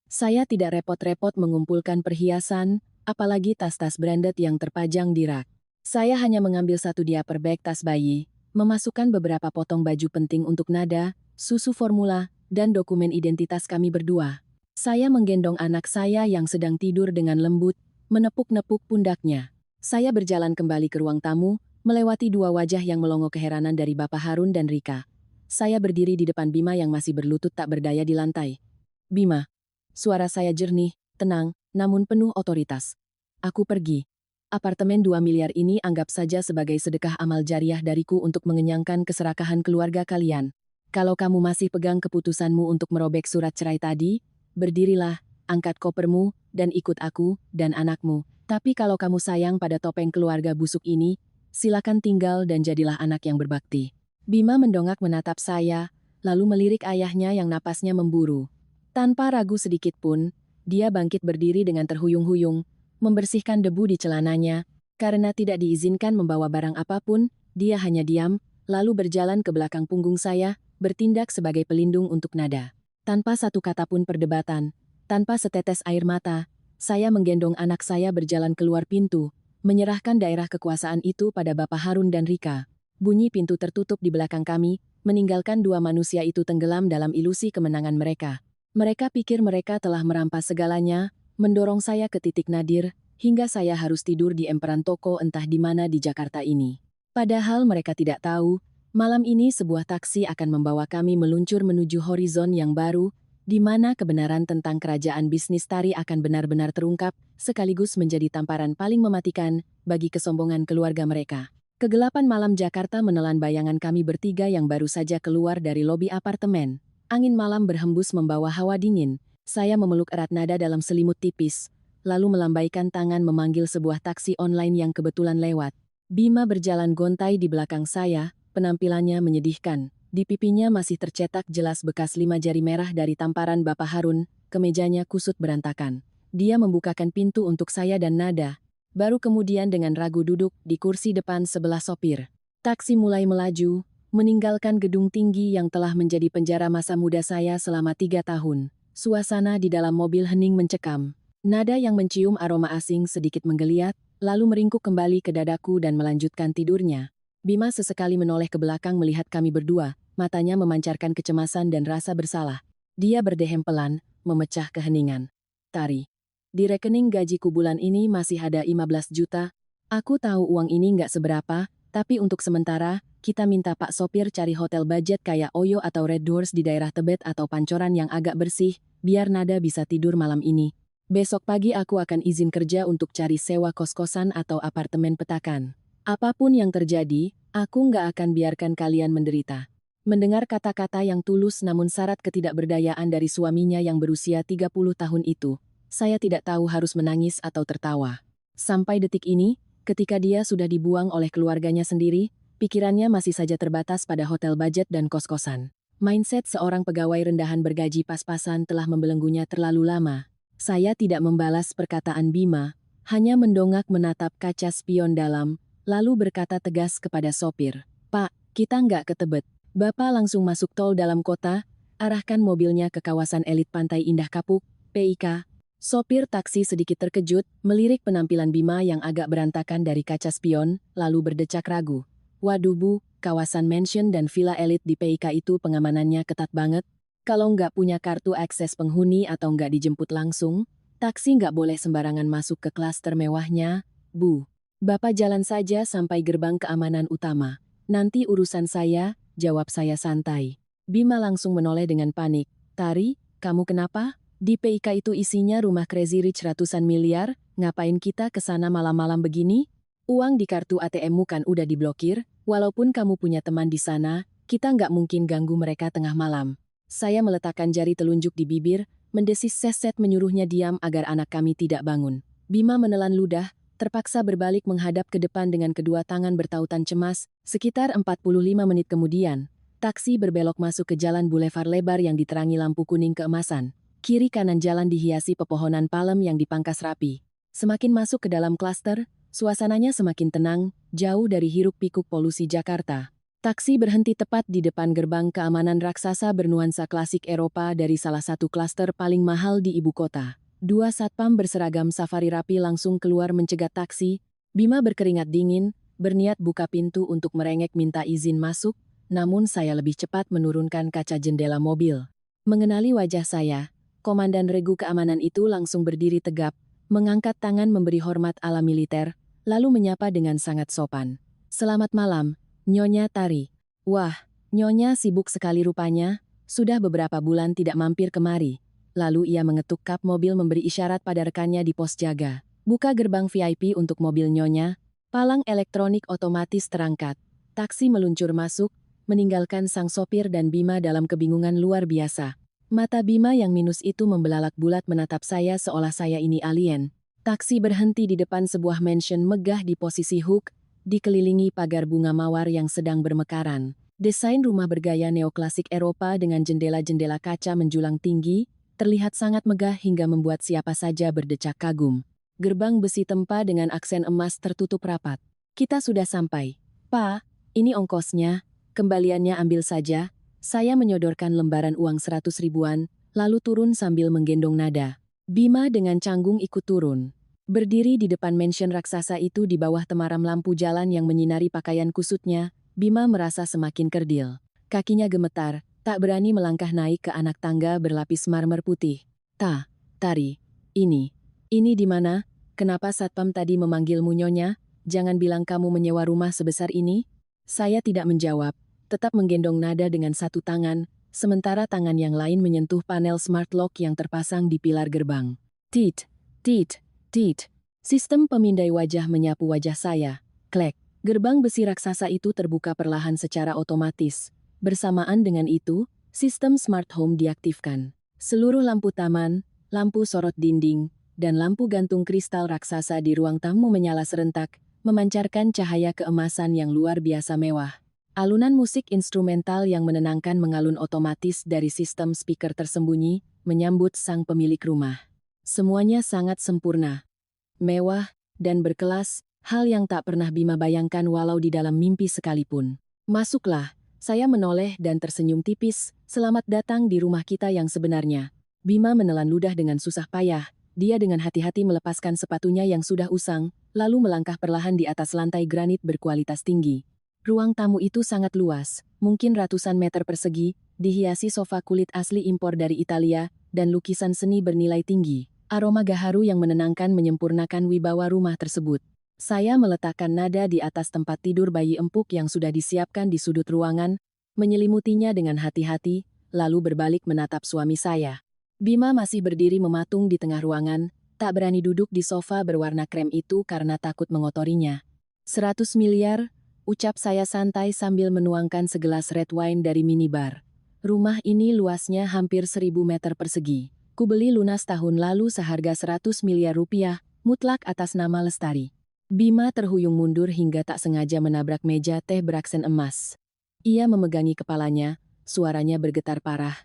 Saya tidak repot-repot mengumpulkan perhiasan, apalagi tas-tas branded yang terpajang di rak. Saya hanya mengambil satu diaper bag tas bayi, memasukkan beberapa potong baju penting untuk Nada, susu formula, dan dokumen identitas kami berdua. Saya menggendong anak saya yang sedang tidur dengan lembut, menepuk-nepuk pundaknya. Saya berjalan kembali ke ruang tamu, melewati dua wajah yang melongo keheranan dari Bapak Harun dan Rika. Saya berdiri di depan Bima yang masih berlutut tak berdaya di lantai. Bima. Suara saya jernih, tenang, namun penuh otoritas. Aku pergi. Apartemen 2 miliar ini anggap saja sebagai sedekah amal jariah dariku untuk mengenyangkan keserakahan keluarga kalian. Kalau kamu masih pegang keputusanmu untuk merobek surat cerai tadi, berdirilah, angkat kopermu, dan ikut aku dan anakmu. Tapi kalau kamu sayang pada topeng keluarga busuk ini, silakan tinggal dan jadilah anak yang berbakti. Bima mendongak menatap saya, lalu melirik ayahnya yang napasnya memburu. Tanpa ragu sedikit pun, dia bangkit berdiri dengan terhuyung-huyung, membersihkan debu di celananya. Karena tidak diizinkan membawa barang apapun, dia hanya diam, lalu berjalan ke belakang punggung saya, bertindak sebagai pelindung untuk Nada. Tanpa satu kata pun perdebatan, tanpa setetes air mata, saya menggendong anak saya berjalan keluar pintu, menyerahkan daerah kekuasaan itu pada Bapak Harun dan Rika. Bunyi pintu tertutup di belakang kami, meninggalkan dua manusia itu tenggelam dalam ilusi kemenangan mereka. Mereka pikir mereka telah merampas segalanya, mendorong saya ke titik nadir, hingga saya harus tidur di emperan toko entah di mana di Jakarta ini. Padahal mereka tidak tahu, malam ini sebuah taksi akan membawa kami meluncur menuju horizon yang baru, di mana kebenaran tentang kerajaan bisnis Tari akan benar-benar terungkap, sekaligus menjadi tamparan paling mematikan bagi kesombongan keluarga mereka. Kegelapan malam Jakarta menelan bayangan kami bertiga yang baru saja keluar dari lobi apartemen. Angin malam berhembus membawa hawa dingin. Saya memeluk erat Nada dalam selimut tipis, lalu melambaikan tangan memanggil sebuah taksi online yang kebetulan lewat. Bima berjalan gontai di belakang saya, penampilannya menyedihkan. Di pipinya masih tercetak jelas bekas 5 jari merah dari tamparan Bapak Harun, kemejanya kusut berantakan. Dia membukakan pintu untuk saya dan Nada. Baru kemudian dengan ragu duduk di kursi depan sebelah sopir. Taksi mulai melaju, meninggalkan gedung tinggi yang telah menjadi penjara masa muda saya selama 3 tahun. Suasana di dalam mobil hening mencekam. Nada yang mencium aroma asing sedikit menggeliat, lalu meringkuk kembali ke dadaku dan melanjutkan tidurnya. Bima sesekali menoleh ke belakang melihat kami berdua, matanya memancarkan kecemasan dan rasa bersalah. Dia berdehem pelan, memecah keheningan. Tari. Di rekening gajiku bulan ini masih ada 15 juta. Aku tahu uang ini nggak seberapa, tapi untuk sementara, kita minta Pak Sopir cari hotel budget kayak Oyo atau Red Doors di daerah Tebet atau Pancoran yang agak bersih, biar Nada bisa tidur malam ini. Besok pagi aku akan izin kerja untuk cari sewa kos-kosan atau apartemen petakan. Apapun yang terjadi, aku nggak akan biarkan kalian menderita. Mendengar kata-kata yang tulus namun syarat ketidakberdayaan dari suaminya yang berusia 30 tahun itu, saya tidak tahu harus menangis atau tertawa. Sampai detik ini, ketika dia sudah dibuang oleh keluarganya sendiri, pikirannya masih saja terbatas pada hotel budget dan kos-kosan. Mindset seorang pegawai rendahan bergaji pas-pasan telah membelenggunya terlalu lama. Saya tidak membalas perkataan Bima, hanya mendongak menatap kaca spion dalam, lalu berkata tegas kepada sopir, "Pak, kita nggak ke Tebet." Bapak langsung masuk tol dalam kota, arahkan mobilnya ke kawasan elit Pantai Indah Kapuk, PIK. Sopir taksi sedikit terkejut, melirik penampilan Bima yang agak berantakan dari kaca spion, lalu berdecak ragu. Waduh Bu, kawasan mansion dan villa elit di PIK itu pengamanannya ketat banget. Kalau nggak punya kartu akses penghuni atau nggak dijemput langsung, taksi nggak boleh sembarangan masuk ke klaster mewahnya, Bu. Bapak jalan saja sampai gerbang keamanan utama. Nanti urusan saya, jawab saya santai. Bima langsung menoleh dengan panik. Tari, kamu kenapa? Di PIK itu isinya rumah crazy rich ratusan miliar, ngapain kita ke sana malam-malam begini? Uang di kartu ATM-mu kan udah diblokir, walaupun kamu punya teman di sana, kita nggak mungkin ganggu mereka tengah malam. Saya meletakkan jari telunjuk di bibir, mendesis seset menyuruhnya diam agar anak kami tidak bangun. Bima menelan ludah, terpaksa berbalik menghadap ke depan dengan kedua tangan bertautan cemas. Sekitar 45 menit kemudian, taksi berbelok masuk ke jalan bulevar lebar yang diterangi lampu kuning keemasan. Kiri kanan jalan dihiasi pepohonan palem yang dipangkas rapi. Semakin masuk ke dalam klaster, suasananya semakin tenang, jauh dari hiruk-pikuk polusi Jakarta. Taksi berhenti tepat di depan gerbang keamanan raksasa bernuansa klasik Eropa dari salah satu klaster paling mahal di ibu kota. Dua satpam berseragam safari rapi langsung keluar mencegat taksi. Bima berkeringat dingin, berniat buka pintu untuk merengek minta izin masuk, namun saya lebih cepat menurunkan kaca jendela mobil. Mengenali wajah saya, Komandan Regu keamanan itu langsung berdiri tegap, mengangkat tangan memberi hormat ala militer, lalu menyapa dengan sangat sopan. "Selamat malam, Nyonya Tari." "Wah, Nyonya sibuk sekali rupanya, sudah beberapa bulan tidak mampir kemari." Lalu ia mengetuk kap mobil memberi isyarat pada rekannya di pos jaga. "Buka gerbang VIP untuk mobil Nyonya." Palang elektronik otomatis terangkat. Taksi meluncur masuk, meninggalkan sang sopir dan Bima dalam kebingungan luar biasa. Mata Bima yang minus itu membelalak bulat menatap saya seolah saya ini alien. Taksi berhenti di depan sebuah mansion megah di posisi hook, dikelilingi pagar bunga mawar yang sedang bermekaran. Desain rumah bergaya neoklasik Eropa dengan jendela-jendela kaca menjulang tinggi, terlihat sangat megah hingga membuat siapa saja berdecak kagum. Gerbang besi tempa dengan aksen emas tertutup rapat. "Kita sudah sampai. Pak, ini ongkosnya, kembaliannya ambil saja." Saya menyodorkan lembaran uang 100 ribuan, lalu turun sambil menggendong nada. Bima dengan canggung ikut turun. Berdiri di depan mansion raksasa itu di bawah temaram lampu jalan yang menyinari pakaian kusutnya, Bima merasa semakin kerdil. Kakinya gemetar, tak berani melangkah naik ke anak tangga berlapis marmer putih. Tari, ini di mana? Kenapa satpam tadi memanggilmu Nyonya? Jangan bilang kamu menyewa rumah sebesar ini?" Saya tidak menjawab, tetap menggendong nada dengan satu tangan, sementara tangan yang lain menyentuh panel smart lock yang terpasang di pilar gerbang. Tit, tit, tit. Sistem pemindai wajah menyapu wajah saya. Klek. Gerbang besi raksasa itu terbuka perlahan secara otomatis. Bersamaan dengan itu, sistem smart home diaktifkan. Seluruh lampu taman, lampu sorot dinding, dan lampu gantung kristal raksasa di ruang tamu menyala serentak, memancarkan cahaya keemasan yang luar biasa mewah. Alunan musik instrumental yang menenangkan mengalun otomatis dari sistem speaker tersembunyi, menyambut sang pemilik rumah. Semuanya sangat sempurna, mewah, dan berkelas, hal yang tak pernah Bima bayangkan walau di dalam mimpi sekalipun. "Masuklah," saya menoleh dan tersenyum tipis, "selamat datang di rumah kita yang sebenarnya." Bima menelan ludah dengan susah payah, dia dengan hati-hati melepaskan sepatunya yang sudah usang, lalu melangkah perlahan di atas lantai granit berkualitas tinggi. Ruang tamu itu sangat luas, mungkin ratusan meter persegi, dihiasi sofa kulit asli impor dari Italia, dan lukisan seni bernilai tinggi. Aroma gaharu yang menenangkan menyempurnakan wibawa rumah tersebut. Saya meletakkan nada di atas tempat tidur bayi empuk yang sudah disiapkan di sudut ruangan, menyelimutinya dengan hati-hati, lalu berbalik menatap suami saya. Bima masih berdiri mematung di tengah ruangan, tak berani duduk di sofa berwarna krem itu karena takut mengotorinya. 100 miliar, ucap saya santai sambil menuangkan segelas red wine dari minibar. Rumah ini luasnya hampir 1000 meter persegi. Kubeli lunas tahun lalu seharga 100 miliar rupiah, mutlak atas nama Lestari. Bima terhuyung mundur hingga tak sengaja menabrak meja teh beraksen emas. Ia memegangi kepalanya, suaranya bergetar parah.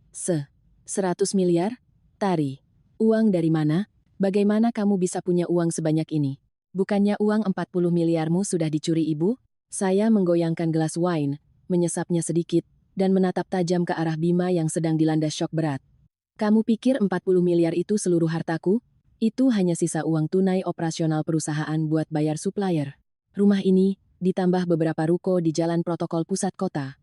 100 miliar? Tari, uang dari mana? Bagaimana kamu bisa punya uang sebanyak ini? Bukannya uang 40 miliarmu sudah dicuri ibu? Saya menggoyangkan gelas wine, menyesapnya sedikit, dan menatap tajam ke arah Bima yang sedang dilanda syok berat. "Kamu pikir 40 miliar itu seluruh hartaku? Itu hanya sisa uang tunai operasional perusahaan buat bayar supplier. Rumah ini, ditambah beberapa ruko di jalan protokol pusat kota.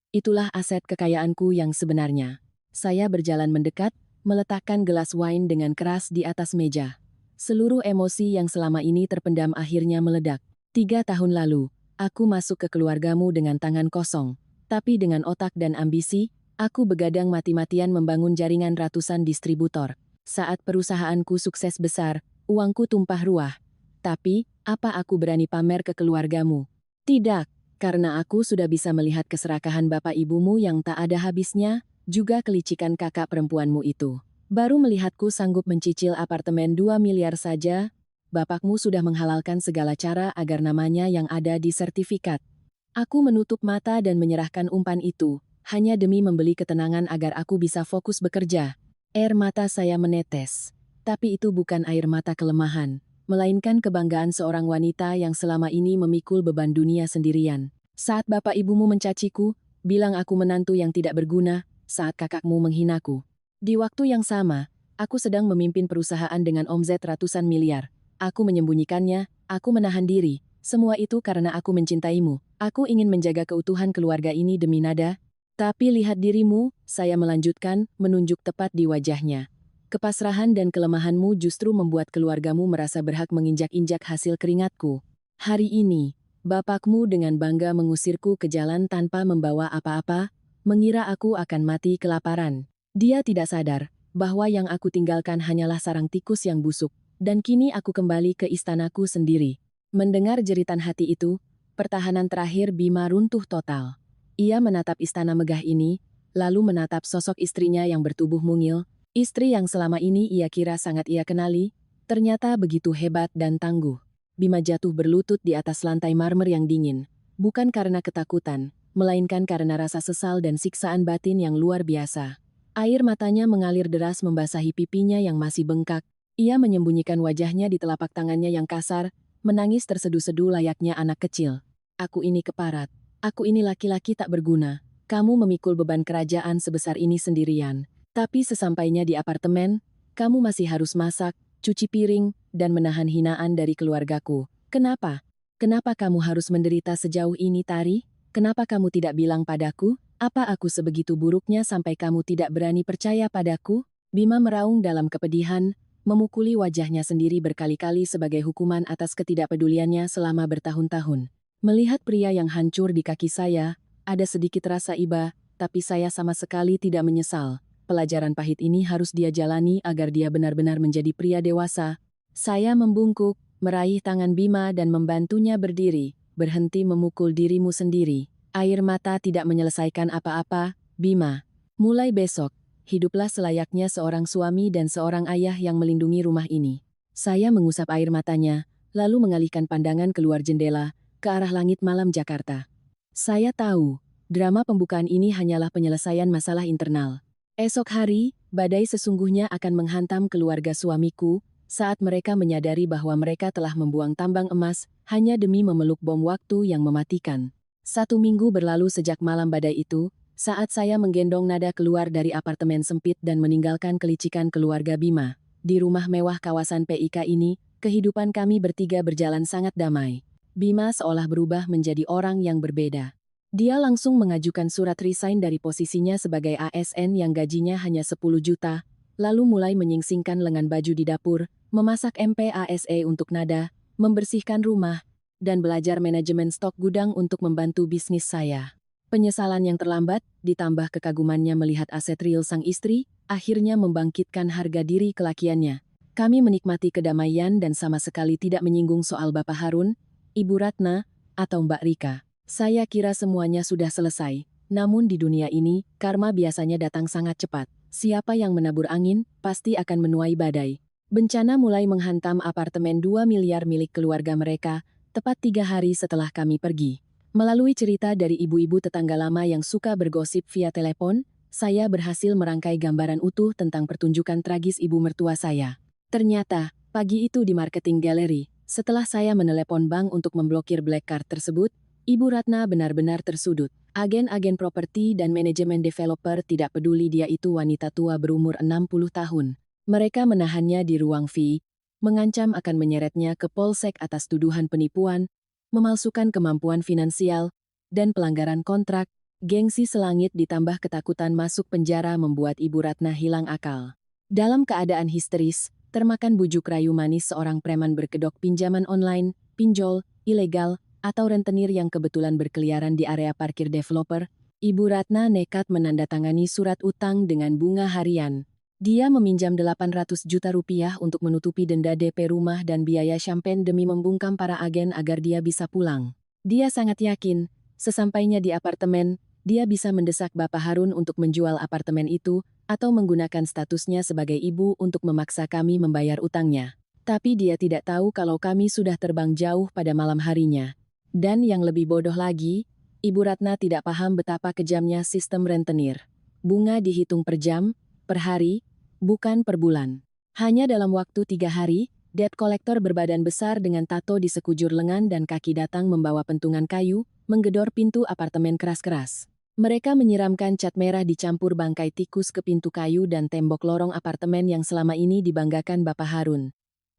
Itulah aset kekayaanku yang sebenarnya." Saya berjalan mendekat, meletakkan gelas wine dengan keras di atas meja. Seluruh emosi yang selama ini terpendam akhirnya meledak. 3 tahun lalu, aku masuk ke keluargamu dengan tangan kosong. Tapi dengan otak dan ambisi, aku begadang mati-matian membangun jaringan ratusan distributor. Saat perusahaanku sukses besar, uangku tumpah ruah. Tapi, apa aku berani pamer ke keluargamu? Tidak, karena aku sudah bisa melihat keserakahan bapak ibumu yang tak ada habisnya, juga kelicikan kakak perempuanmu itu. Baru melihatku sanggup mencicil apartemen 2 miliar saja, bapakmu sudah menghalalkan segala cara agar namanya yang ada di sertifikat. Aku menutup mata dan menyerahkan umpan itu, hanya demi membeli ketenangan agar aku bisa fokus bekerja. Air mata saya menetes. Tapi itu bukan air mata kelemahan, melainkan kebanggaan seorang wanita yang selama ini memikul beban dunia sendirian. Saat bapak ibumu mencaciku, bilang aku menantu yang tidak berguna, saat kakakmu menghinaku. Di waktu yang sama, aku sedang memimpin perusahaan dengan omzet ratusan miliar. Aku menyembunyikannya, aku menahan diri. Semua itu karena aku mencintaimu. Aku ingin menjaga keutuhan keluarga ini demi Nada. Tapi lihat dirimu, saya melanjutkan, menunjuk tepat di wajahnya. Kepasrahan dan kelemahanmu justru membuat keluargamu merasa berhak menginjak-injak hasil keringatku. Hari ini, bapakmu dengan bangga mengusirku ke jalan tanpa membawa apa-apa, mengira aku akan mati kelaparan. Dia tidak sadar bahwa yang aku tinggalkan hanyalah sarang tikus yang busuk, dan kini aku kembali ke istanaku sendiri. Mendengar jeritan hati itu, pertahanan terakhir Bima runtuh total. Ia menatap istana megah ini, lalu menatap sosok istrinya yang bertubuh mungil, istri yang selama ini ia kira sangat ia kenali, ternyata begitu hebat dan tangguh. Bima jatuh berlutut di atas lantai marmer yang dingin, bukan karena ketakutan, melainkan karena rasa sesal dan siksaan batin yang luar biasa. Air matanya mengalir deras membasahi pipinya yang masih bengkak. Ia menyembunyikan wajahnya di telapak tangannya yang kasar, menangis terseduh-seduh layaknya anak kecil. Aku ini keparat. Aku ini laki-laki tak berguna. Kamu memikul beban kerajaan sebesar ini sendirian. Tapi sesampainya di apartemen, kamu masih harus masak, cuci piring, dan menahan hinaan dari keluargaku. Kenapa? Kenapa kamu harus menderita sejauh ini, Tari? Kenapa kamu tidak bilang padaku? Apa aku sebegitu buruknya sampai kamu tidak berani percaya padaku? Bima meraung dalam kepedihan, memukuli wajahnya sendiri berkali-kali sebagai hukuman atas ketidakpeduliannya selama bertahun-tahun. Melihat pria yang hancur di kaki saya, ada sedikit rasa iba, tapi saya sama sekali tidak menyesal. Pelajaran pahit ini harus dia jalani agar dia benar-benar menjadi pria dewasa. Saya membungkuk, meraih tangan Bima dan membantunya berdiri. Berhenti memukul dirimu sendiri. Air mata tidak menyelesaikan apa-apa, Bima. Mulai besok, hiduplah selayaknya seorang suami dan seorang ayah yang melindungi rumah ini. Saya mengusap air matanya, lalu mengalihkan pandangan keluar jendela, ke arah langit malam Jakarta. Saya tahu, drama pembukaan ini hanyalah penyelesaian masalah internal. Esok hari, badai sesungguhnya akan menghantam keluarga suamiku, saat mereka menyadari bahwa mereka telah membuang tambang emas, hanya demi memeluk bom waktu yang mematikan. 1 minggu berlalu sejak malam badai itu, saat saya menggendong Nada keluar dari apartemen sempit dan meninggalkan kelicikan keluarga Bima. Di rumah mewah kawasan PIK ini, kehidupan kami bertiga berjalan sangat damai. Bima seolah berubah menjadi orang yang berbeda. Dia langsung mengajukan surat resign dari posisinya sebagai ASN yang gajinya hanya 10 juta, lalu mulai menyingsingkan lengan baju di dapur, memasak MPASE untuk Nada, membersihkan rumah, dan belajar manajemen stok gudang untuk membantu bisnis saya. Penyesalan yang terlambat, ditambah kekagumannya melihat aset real sang istri, akhirnya membangkitkan harga diri kelakiannya. Kami menikmati kedamaian dan sama sekali tidak menyinggung soal Bapak Harun, Ibu Ratna, atau Mbak Rika. Saya kira semuanya sudah selesai, namun di dunia ini, karma biasanya datang sangat cepat. Siapa yang menabur angin, pasti akan menuai badai. Bencana mulai menghantam apartemen 2 miliar milik keluarga mereka, tepat 3 hari setelah kami pergi. Melalui cerita dari ibu-ibu tetangga lama yang suka bergosip via telepon, saya berhasil merangkai gambaran utuh tentang pertunjukan tragis ibu mertua saya. Ternyata, pagi itu di marketing gallery, setelah saya menelepon bank untuk memblokir black card tersebut, Ibu Ratna benar-benar tersudut. Agen-agen properti dan manajemen developer tidak peduli dia itu wanita tua berumur 60 tahun. Mereka menahannya di ruang V, mengancam akan menyeretnya ke Polsek atas tuduhan penipuan, memalsukan kemampuan finansial, dan pelanggaran kontrak. Gengsi selangit ditambah ketakutan masuk penjara membuat Ibu Ratna hilang akal. Dalam keadaan histeris, termakan bujuk rayu manis seorang preman berkedok pinjaman online, pinjol, ilegal, atau rentenir yang kebetulan berkeliaran di area parkir developer, Ibu Ratna nekat menandatangani surat utang dengan bunga harian. Dia meminjam 800 juta rupiah untuk menutupi denda DP rumah dan biaya champagne demi membungkam para agen agar dia bisa pulang. Dia sangat yakin, sesampainya di apartemen, dia bisa mendesak Bapak Harun untuk menjual apartemen itu, atau menggunakan statusnya sebagai ibu untuk memaksa kami membayar utangnya. Tapi dia tidak tahu kalau kami sudah terbang jauh pada malam harinya. Dan yang lebih bodoh lagi, Ibu Ratna tidak paham betapa kejamnya sistem rentenir. Bunga dihitung per jam, per hari, bukan per bulan. Hanya dalam waktu 3 hari, debt collector berbadan besar dengan tato di sekujur lengan dan kaki datang membawa pentungan kayu, menggedor pintu apartemen keras-keras. Mereka menyiramkan cat merah dicampur bangkai tikus ke pintu kayu dan tembok lorong apartemen yang selama ini dibanggakan Bapak Harun.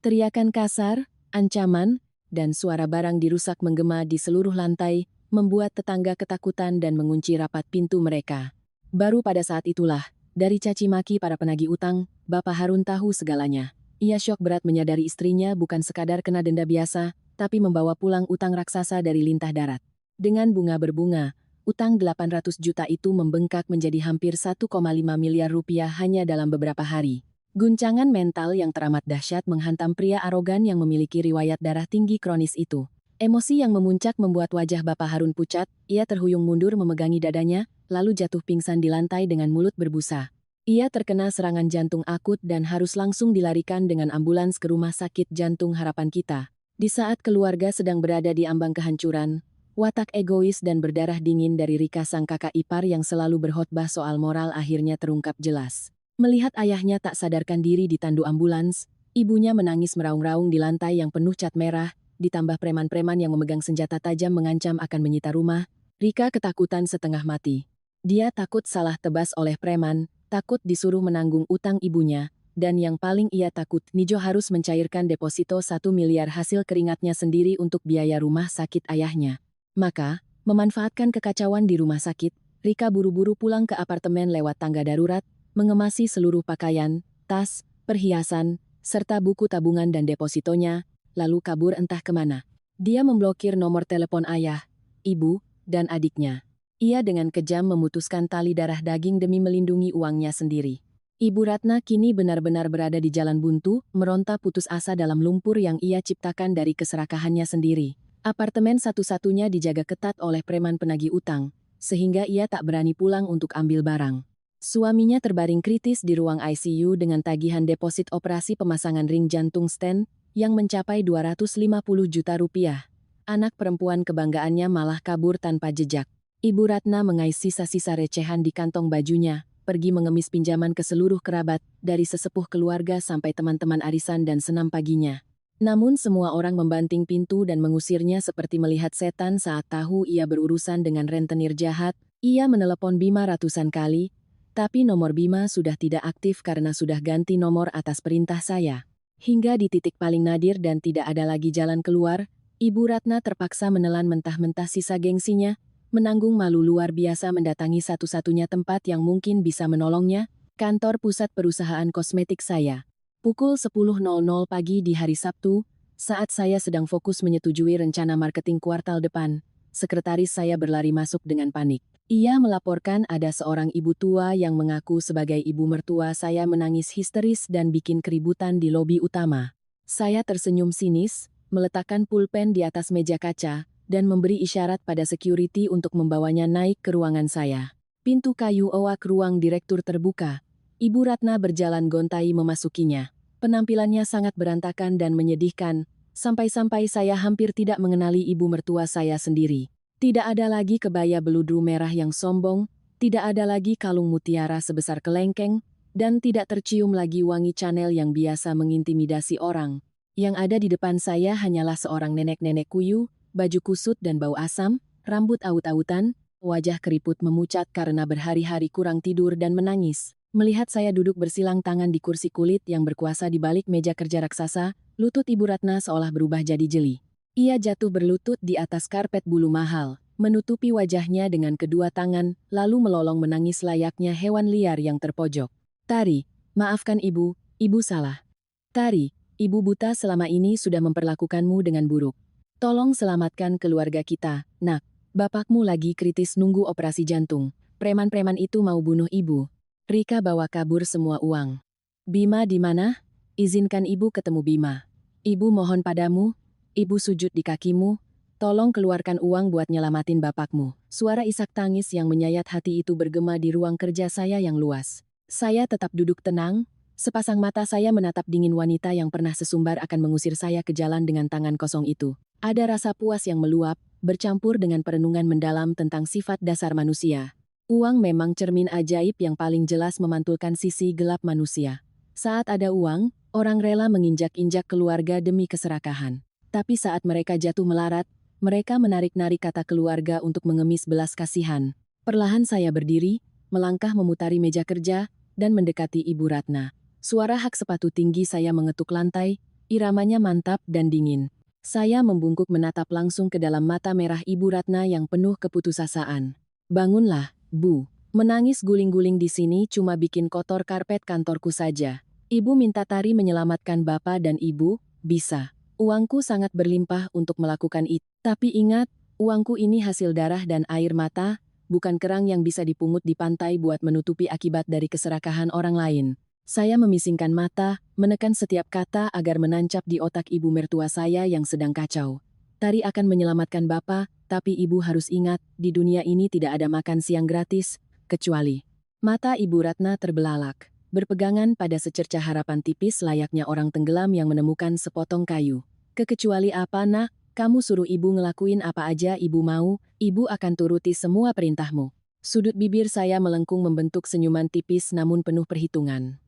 Teriakan kasar, ancaman, dan suara barang dirusak menggema di seluruh lantai, membuat tetangga ketakutan dan mengunci rapat pintu mereka. Baru pada saat itulah, dari caci maki para penagih utang, Bapak Harun tahu segalanya. Ia syok berat menyadari istrinya bukan sekadar kena denda biasa, tapi membawa pulang utang raksasa dari lintah darat. Dengan bunga berbunga, utang 800 juta itu membengkak menjadi hampir 1,5 miliar rupiah hanya dalam beberapa hari. Guncangan mental yang teramat dahsyat menghantam pria arogan yang memiliki riwayat darah tinggi kronis itu. Emosi yang memuncak membuat wajah Bapak Harun pucat, ia terhuyung mundur memegangi dadanya, lalu jatuh pingsan di lantai dengan mulut berbusa. Ia terkena serangan jantung akut dan harus langsung dilarikan dengan ambulans ke Rumah Sakit Jantung Harapan Kita. Di saat keluarga sedang berada di ambang kehancuran, watak egois dan berdarah dingin dari Rika sang kakak ipar yang selalu berkhotbah soal moral akhirnya terungkap jelas. Melihat ayahnya tak sadarkan diri di tandu ambulans, ibunya menangis meraung-raung di lantai yang penuh cat merah, ditambah preman-preman yang memegang senjata tajam mengancam akan menyita rumah. Rika ketakutan setengah mati. Dia takut salah tebas oleh preman, takut disuruh menanggung utang ibunya, dan yang paling ia takut, Nijo harus mencairkan deposito 1 miliar hasil keringatnya sendiri untuk biaya rumah sakit ayahnya. Maka, memanfaatkan kekacauan di rumah sakit, Rika buru-buru pulang ke apartemen lewat tangga darurat, mengemasi seluruh pakaian, tas, perhiasan, serta buku tabungan dan depositonya, lalu kabur entah kemana. Dia memblokir nomor telepon ayah, ibu, dan adiknya. Ia dengan kejam memutuskan tali darah daging demi melindungi uangnya sendiri. Ibu Ratna kini benar-benar berada di jalan buntu, meronta putus asa dalam lumpur yang ia ciptakan dari keserakahannya sendiri. Apartemen satu-satunya dijaga ketat oleh preman penagih utang, sehingga ia tak berani pulang untuk ambil barang. Suaminya terbaring kritis di ruang ICU dengan tagihan deposit operasi pemasangan ring jantung stent yang mencapai 250 juta rupiah. Anak perempuan kebanggaannya malah kabur tanpa jejak. Ibu Ratna mengais sisa-sisa recehan di kantong bajunya, pergi mengemis pinjaman ke seluruh kerabat, dari sesepuh keluarga sampai teman-teman arisan dan senam paginya. Namun semua orang membanting pintu dan mengusirnya seperti melihat setan saat tahu ia berurusan dengan rentenir jahat. Ia menelepon Bima ratusan kali, tapi nomor Bima sudah tidak aktif karena sudah ganti nomor atas perintah saya. Hingga di titik paling nadir dan tidak ada lagi jalan keluar, Ibu Ratna terpaksa menelan mentah-mentah sisa gengsinya, menanggung malu luar biasa mendatangi satu-satunya tempat yang mungkin bisa menolongnya, kantor pusat perusahaan kosmetik saya. Pukul 10.00 pagi di hari Sabtu, saat saya sedang fokus menyetujui rencana marketing kuartal depan, sekretaris saya berlari masuk dengan panik. Ia melaporkan ada seorang ibu tua yang mengaku sebagai ibu mertua saya menangis histeris dan bikin keributan di lobi utama. Saya tersenyum sinis, meletakkan pulpen di atas meja kaca, dan memberi isyarat pada security untuk membawanya naik ke ruangan saya. Pintu kayu oak ruang direktur terbuka. Ibu Ratna berjalan gontai memasukinya. Penampilannya sangat berantakan dan menyedihkan, sampai-sampai saya hampir tidak mengenali ibu mertua saya sendiri. Tidak ada lagi kebaya beludru merah yang sombong, tidak ada lagi kalung mutiara sebesar kelengkeng, dan tidak tercium lagi wangi Chanel yang biasa mengintimidasi orang. Yang ada di depan saya hanyalah seorang nenek-nenek kuyu, baju kusut dan bau asam, rambut aut-autan, wajah keriput memucat karena berhari-hari kurang tidur dan menangis. Melihat saya duduk bersilang tangan di kursi kulit yang berkuasa di balik meja kerja raksasa, lutut Ibu Ratna seolah berubah jadi jeli. Ia jatuh berlutut di atas karpet bulu mahal, menutupi wajahnya dengan kedua tangan, lalu melolong menangis layaknya hewan liar yang terpojok. Tari, maafkan ibu salah. Tari, ibu buta selama ini sudah memperlakukanmu dengan buruk. Tolong selamatkan keluarga kita, nak. Bapakmu lagi kritis nunggu operasi jantung. Preman-preman itu mau bunuh ibu. Rika bawa kabur semua uang. Bima di mana? Izinkan ibu ketemu Bima. Ibu mohon padamu, ibu sujud di kakimu, tolong keluarkan uang buat nyelamatin bapakmu. Suara isak tangis yang menyayat hati itu bergema di ruang kerja saya yang luas. Saya tetap duduk tenang, sepasang mata saya menatap dingin wanita yang pernah sesumbar akan mengusir saya ke jalan dengan tangan kosong itu. Ada rasa puas yang meluap, bercampur dengan perenungan mendalam tentang sifat dasar manusia. Uang memang cermin ajaib yang paling jelas memantulkan sisi gelap manusia. Saat ada uang, orang rela menginjak-injak keluarga demi keserakahan. Tapi saat mereka jatuh melarat, Mereka menarik-narik kata keluarga untuk mengemis belas kasihan. Perlahan saya berdiri, melangkah memutari meja kerja, dan mendekati Ibu Ratna. Suara hak sepatu tinggi saya mengetuk lantai, iramanya mantap dan dingin. Saya membungkuk menatap langsung ke dalam mata merah Ibu Ratna yang penuh keputusasaan. Bangunlah, Bu. Menangis guling-guling di sini cuma bikin kotor karpet kantorku saja. Ibu minta Tari menyelamatkan Bapak dan Ibu, bisa. Uangku sangat berlimpah untuk melakukan itu. Tapi ingat, uangku ini hasil darah dan air mata, bukan kerang yang bisa dipungut di pantai buat menutupi akibat dari keserakahan orang lain. Saya memisingkan mata, menekan setiap kata agar menancap di otak ibu mertua saya yang sedang kacau. Tari akan menyelamatkan Bapak, tapi ibu harus ingat, di dunia ini tidak ada makan siang gratis, kecuali. Mata Ibu Ratna terbelalak, berpegangan pada secercah harapan tipis layaknya orang tenggelam yang menemukan sepotong kayu. Kecuali apa, Nak? Kamu suruh ibu ngelakuin apa aja ibu mau, ibu akan turuti semua perintahmu. Sudut bibir saya melengkung membentuk senyuman tipis namun penuh perhitungan.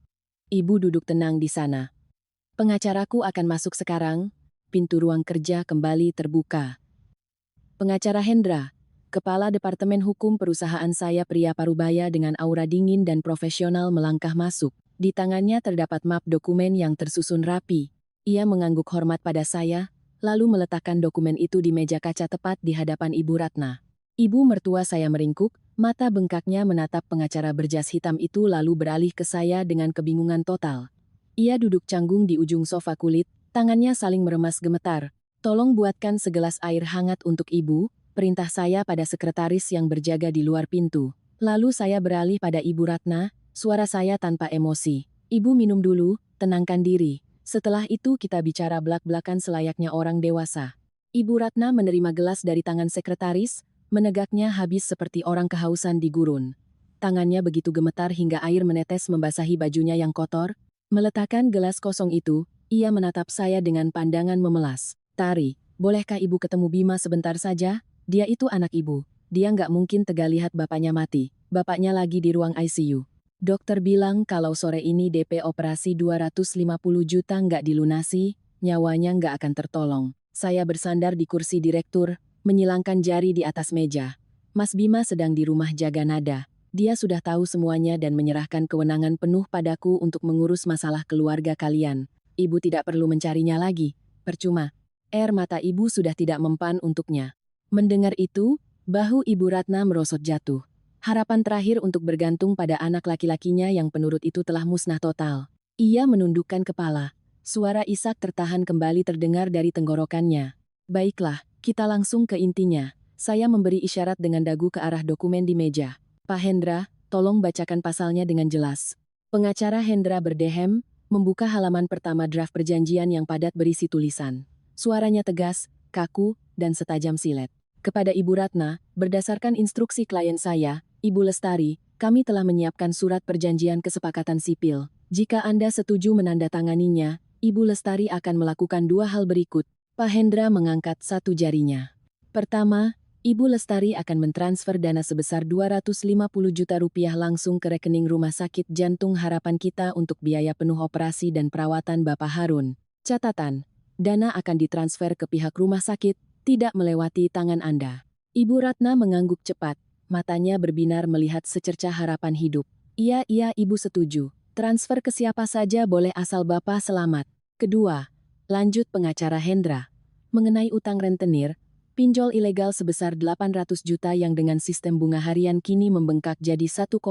Ibu duduk tenang di sana. Pengacaraku akan masuk sekarang. Pintu ruang kerja kembali terbuka. Pengacara Hendra, Kepala Departemen Hukum perusahaan saya pria parubaya dengan aura dingin dan profesional melangkah masuk. Di tangannya terdapat map dokumen yang tersusun rapi. Ia mengangguk hormat pada saya, lalu meletakkan dokumen itu di meja kaca tepat di hadapan Ibu Ratna. Ibu mertua saya meringkuk, mata bengkaknya menatap pengacara berjas hitam itu lalu beralih ke saya dengan kebingungan total. Ia duduk canggung di ujung sofa kulit, tangannya saling meremas gemetar. Tolong buatkan segelas air hangat untuk ibu, perintah saya pada sekretaris yang berjaga di luar pintu. Lalu saya beralih pada Ibu Ratna, suara saya tanpa emosi. Ibu minum dulu, tenangkan diri. Setelah itu kita bicara belak-belakan selayaknya orang dewasa. Ibu Ratna menerima gelas dari tangan sekretaris, menegaknya habis seperti orang kehausan di gurun. Tangannya begitu gemetar hingga air menetes membasahi bajunya yang kotor. Meletakkan gelas kosong itu, ia menatap saya dengan pandangan memelas. Tari, bolehkah ibu ketemu Bima sebentar saja? Dia itu anak ibu. Dia nggak mungkin tega lihat bapaknya mati. Bapaknya lagi di ruang ICU. Dokter bilang kalau sore ini DP operasi 250 juta nggak dilunasi, nyawanya nggak akan tertolong. Saya bersandar di kursi direktur, menyilangkan jari di atas meja. Mas Bima sedang di rumah jaga nada. Dia sudah tahu semuanya dan menyerahkan kewenangan penuh padaku untuk mengurus masalah keluarga kalian. Ibu tidak perlu mencarinya lagi. Percuma. Air mata ibu sudah tidak mempan untuknya. Mendengar itu, bahu Ibu Ratna merosot jatuh. Harapan terakhir untuk bergantung pada anak laki-lakinya yang penurut itu telah musnah total. Ia menundukkan kepala. Suara isak tertahan kembali terdengar dari tenggorokannya. Baiklah. Kita langsung ke intinya. Saya memberi isyarat dengan dagu ke arah dokumen di meja. Pak Hendra, tolong bacakan pasalnya dengan jelas. Pengacara Hendra berdehem, membuka halaman pertama draft perjanjian yang padat berisi tulisan. Suaranya tegas, kaku, dan setajam silet. Kepada Ibu Ratna, berdasarkan instruksi klien saya, Ibu Lestari, kami telah menyiapkan surat perjanjian kesepakatan sipil. Jika Anda setuju menandatanganinya, Ibu Lestari akan melakukan dua hal berikut. Pak Hendra mengangkat satu jarinya. Pertama, Ibu Lestari akan mentransfer dana sebesar 250 juta rupiah langsung ke rekening Rumah Sakit Jantung Harapan Kita untuk biaya penuh operasi dan perawatan Bapak Harun. Catatan, dana akan ditransfer ke pihak rumah sakit, tidak melewati tangan Anda. Ibu Ratna mengangguk cepat, matanya berbinar melihat secercah harapan hidup. Iya, Ibu setuju. Transfer ke siapa saja boleh asal Bapak selamat. Kedua, lanjut pengacara Hendra. Mengenai utang rentenir, pinjol ilegal sebesar 800 juta yang dengan sistem bunga harian kini membengkak jadi 1,5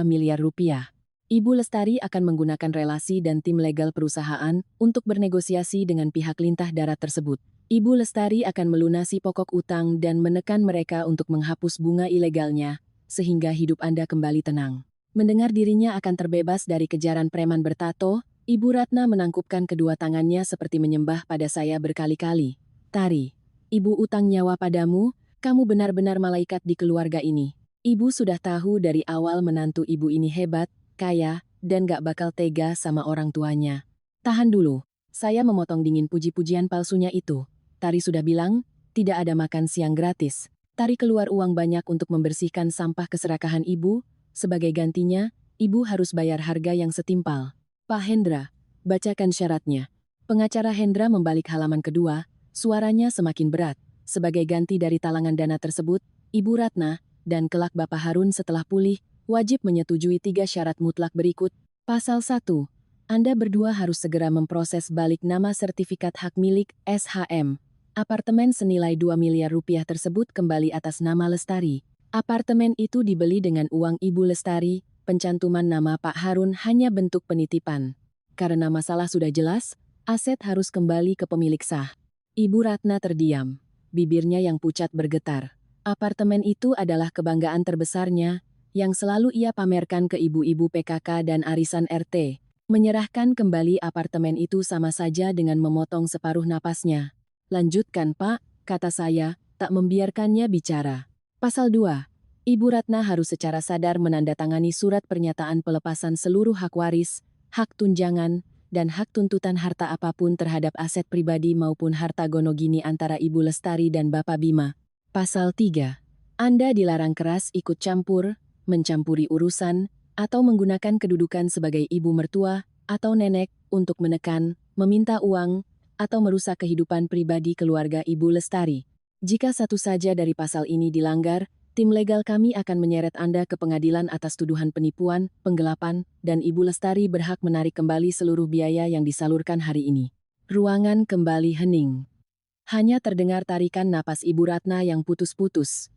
miliar rupiah. Ibu Lestari akan menggunakan relasi dan tim legal perusahaan untuk bernegosiasi dengan pihak lintah darat tersebut. Ibu Lestari akan melunasi pokok utang dan menekan mereka untuk menghapus bunga ilegalnya, sehingga hidup Anda kembali tenang. Mendengar dirinya akan terbebas dari kejaran preman bertato, Ibu Ratna menangkupkan kedua tangannya seperti menyembah pada saya berkali-kali. Tari, Ibu utang nyawa padamu, kamu benar-benar malaikat di keluarga ini. Ibu sudah tahu dari awal menantu ibu ini hebat, kaya, dan gak bakal tega sama orang tuanya. Tahan dulu, saya memotong dingin puji-pujian palsunya itu. Tari sudah bilang, tidak ada makan siang gratis. Tari keluar uang banyak untuk membersihkan sampah keserakahan ibu, sebagai gantinya, ibu harus bayar harga yang setimpal. Pak Hendra, bacakan syaratnya. Pengacara Hendra membalik halaman kedua, suaranya semakin berat. Sebagai ganti dari talangan dana tersebut, Ibu Ratna, dan kelak Bapak Harun setelah pulih, wajib menyetujui 3 syarat mutlak berikut. Pasal 1. Anda berdua harus segera memproses balik nama sertifikat hak milik SHM. Apartemen senilai 2 miliar rupiah tersebut kembali atas nama Lestari. Apartemen itu dibeli dengan uang Ibu Lestari, pencantuman nama Pak Harun hanya bentuk penitipan. Karena masalah sudah jelas, aset harus kembali ke pemilik sah. Ibu Ratna terdiam. Bibirnya yang pucat bergetar. Apartemen itu adalah kebanggaan terbesarnya, yang selalu ia pamerkan ke ibu-ibu PKK dan arisan RT. Menyerahkan kembali apartemen itu sama saja dengan memotong separuh napasnya. Lanjutkan Pak, kata saya, tak membiarkannya bicara. Pasal 2. Ibu Ratna harus secara sadar menandatangani surat pernyataan pelepasan seluruh hak waris, hak tunjangan, dan hak tuntutan harta apapun terhadap aset pribadi maupun harta gonogini antara Ibu Lestari dan Bapak Bima. Pasal 3. Anda dilarang keras ikut campur, mencampuri urusan, atau menggunakan kedudukan sebagai ibu mertua atau nenek untuk menekan, meminta uang, atau merusak kehidupan pribadi keluarga Ibu Lestari. Jika satu saja dari pasal ini dilanggar, tim legal kami akan menyeret Anda ke pengadilan atas tuduhan penipuan, penggelapan, dan Ibu Lestari berhak menarik kembali seluruh biaya yang disalurkan hari ini. Ruangan kembali hening. Hanya terdengar tarikan napas Ibu Ratna yang putus-putus.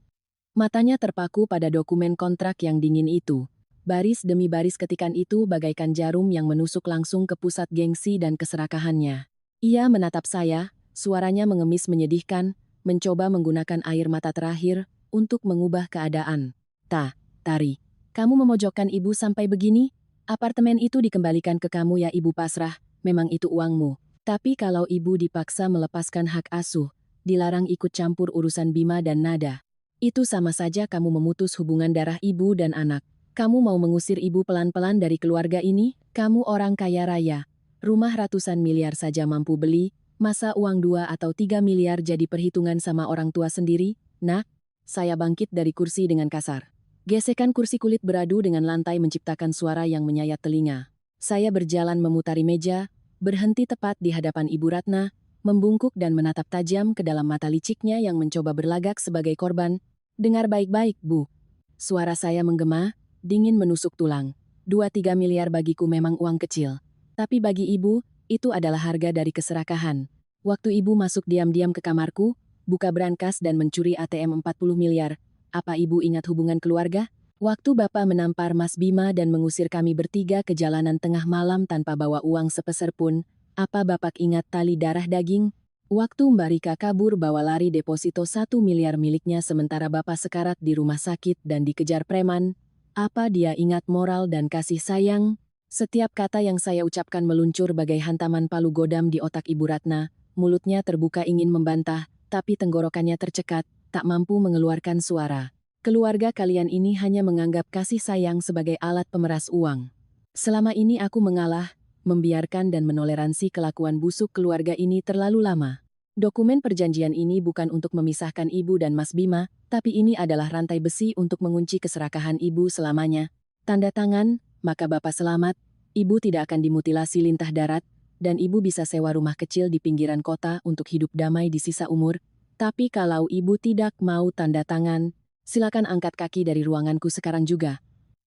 Matanya terpaku pada dokumen kontrak yang dingin itu. Baris demi baris ketikan itu bagaikan jarum yang menusuk langsung ke pusat gengsi dan keserakahannya. Ia menatap saya, suaranya mengemis menyedihkan, mencoba menggunakan air mata terakhir untuk mengubah keadaan. Tari, kamu memojokkan ibu sampai begini? Apartemen itu dikembalikan ke kamu ya Ibu pasrah, memang itu uangmu. Tapi kalau ibu dipaksa melepaskan hak asuh, dilarang ikut campur urusan Bima dan Nada, itu sama saja kamu memutus hubungan darah ibu dan anak. Kamu mau mengusir ibu pelan-pelan dari keluarga ini? Kamu orang kaya raya. Rumah ratusan miliar saja mampu beli, masa uang 2 atau 3 miliar jadi perhitungan sama orang tua sendiri? Nak, saya bangkit dari kursi dengan kasar. Gesekan kursi kulit beradu dengan lantai menciptakan suara yang menyayat telinga. Saya berjalan memutari meja, berhenti tepat di hadapan Ibu Ratna, membungkuk dan menatap tajam ke dalam mata liciknya yang mencoba berlagak sebagai korban. Dengar baik-baik, Bu. Suara saya menggema, dingin menusuk tulang. 2-3 miliar bagiku memang uang kecil. Tapi bagi ibu, itu adalah harga dari keserakahan. Waktu ibu masuk diam-diam ke kamarku, buka brankas dan mencuri ATM 40 miliar, apa ibu ingat hubungan keluarga? Waktu Bapak menampar Mas Bima dan mengusir kami bertiga ke jalanan tengah malam tanpa bawa uang sepeser pun, apa Bapak ingat tali darah daging? Waktu Mbak Rika kabur bawa lari deposito 1 miliar miliknya sementara Bapak sekarat di rumah sakit dan dikejar preman, apa dia ingat moral dan kasih sayang? Setiap kata yang saya ucapkan meluncur bagai hantaman palu godam di otak Ibu Ratna, mulutnya terbuka ingin membantah, tapi tenggorokannya tercekat, tak mampu mengeluarkan suara. Keluarga kalian ini hanya menganggap kasih sayang sebagai alat pemeras uang. Selama ini aku mengalah, membiarkan dan menoleransi kelakuan busuk keluarga ini terlalu lama. Dokumen perjanjian ini bukan untuk memisahkan ibu dan Mas Bima, tapi ini adalah rantai besi untuk mengunci keserakahan ibu selamanya. Tanda tangan, maka Bapak selamat, ibu tidak akan dimutilasi lintah darat, dan ibu bisa sewa rumah kecil di pinggiran kota untuk hidup damai di sisa umur. Tapi kalau ibu tidak mau tanda tangan, silakan angkat kaki dari ruanganku sekarang juga.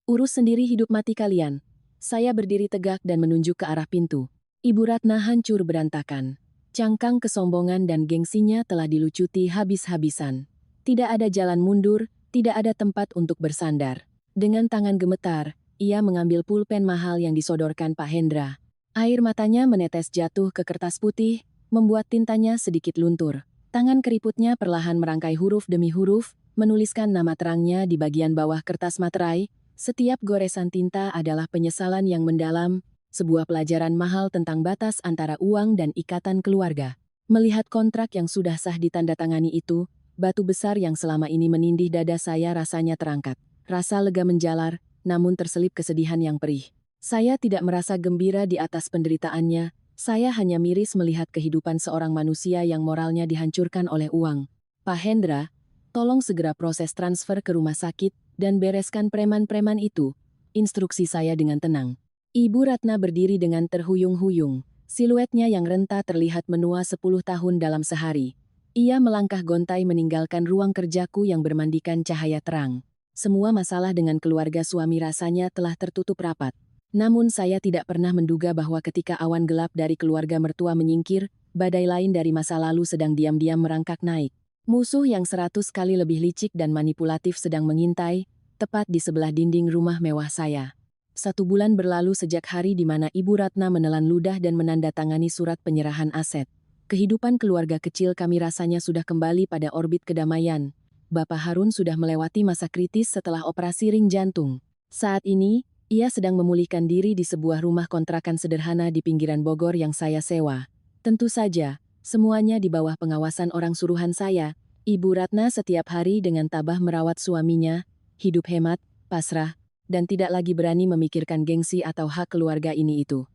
Urus sendiri hidup mati kalian. Saya berdiri tegak dan menunjuk ke arah pintu. Ibu Ratna hancur berantakan. Cangkang kesombongan dan gengsinya telah dilucuti habis-habisan. Tidak ada jalan mundur, tidak ada tempat untuk bersandar. Dengan tangan gemetar, ia mengambil pulpen mahal yang disodorkan Pak Hendra. Air matanya menetes jatuh ke kertas putih, membuat tintanya sedikit luntur. Tangan keriputnya perlahan merangkai huruf demi huruf, menuliskan nama terangnya di bagian bawah kertas materai. Setiap goresan tinta adalah penyesalan yang mendalam, sebuah pelajaran mahal tentang batas antara uang dan ikatan keluarga. Melihat kontrak yang sudah sah ditandatangani itu, batu besar yang selama ini menindih dada saya rasanya terangkat. Rasa lega menjalar, namun terselip kesedihan yang perih. Saya tidak merasa gembira di atas penderitaannya, saya hanya miris melihat kehidupan seorang manusia yang moralnya dihancurkan oleh uang. Pak Hendra, tolong segera proses transfer ke rumah sakit dan bereskan preman-preman itu, instruksi saya dengan tenang. Ibu Ratna berdiri dengan terhuyung-huyung, siluetnya yang renta terlihat menua 10 tahun dalam sehari. Ia melangkah gontai meninggalkan ruang kerjaku yang bermandikan cahaya terang. Semua masalah dengan keluarga suami rasanya telah tertutup rapat. Namun saya tidak pernah menduga bahwa ketika awan gelap dari keluarga mertua menyingkir, badai lain dari masa lalu sedang diam-diam merangkak naik. Musuh yang 100 kali lebih licik dan manipulatif sedang mengintai, tepat di sebelah dinding rumah mewah saya. 1 bulan berlalu sejak hari di mana Ibu Ratna menelan ludah dan menandatangani surat penyerahan aset. Kehidupan keluarga kecil kami rasanya sudah kembali pada orbit kedamaian. Bapak Harun sudah melewati masa kritis setelah operasi ring jantung. Saat ini, ia sedang memulihkan diri di sebuah rumah kontrakan sederhana di pinggiran Bogor yang saya sewa. Tentu saja, semuanya di bawah pengawasan orang suruhan saya. Ibu Ratna setiap hari dengan tabah merawat suaminya, hidup hemat, pasrah, dan tidak lagi berani memikirkan gengsi atau hak keluarga ini itu.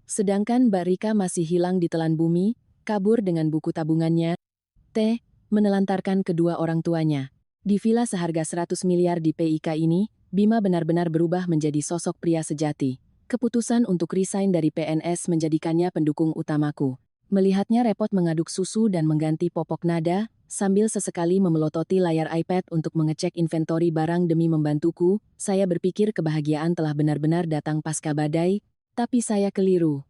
Sedangkan Mbak Rika masih hilang di telan bumi, kabur dengan buku tabungannya, menelantarkan kedua orang tuanya. Di villa seharga 100 miliar di PIK ini, Bima benar-benar berubah menjadi sosok pria sejati. Keputusan untuk resign dari PNS menjadikannya pendukung utamaku. Melihatnya repot mengaduk susu dan mengganti popok nada, sambil sesekali memelototi layar iPad untuk mengecek inventori barang demi membantuku, saya berpikir kebahagiaan telah benar-benar datang pasca badai, tapi saya keliru.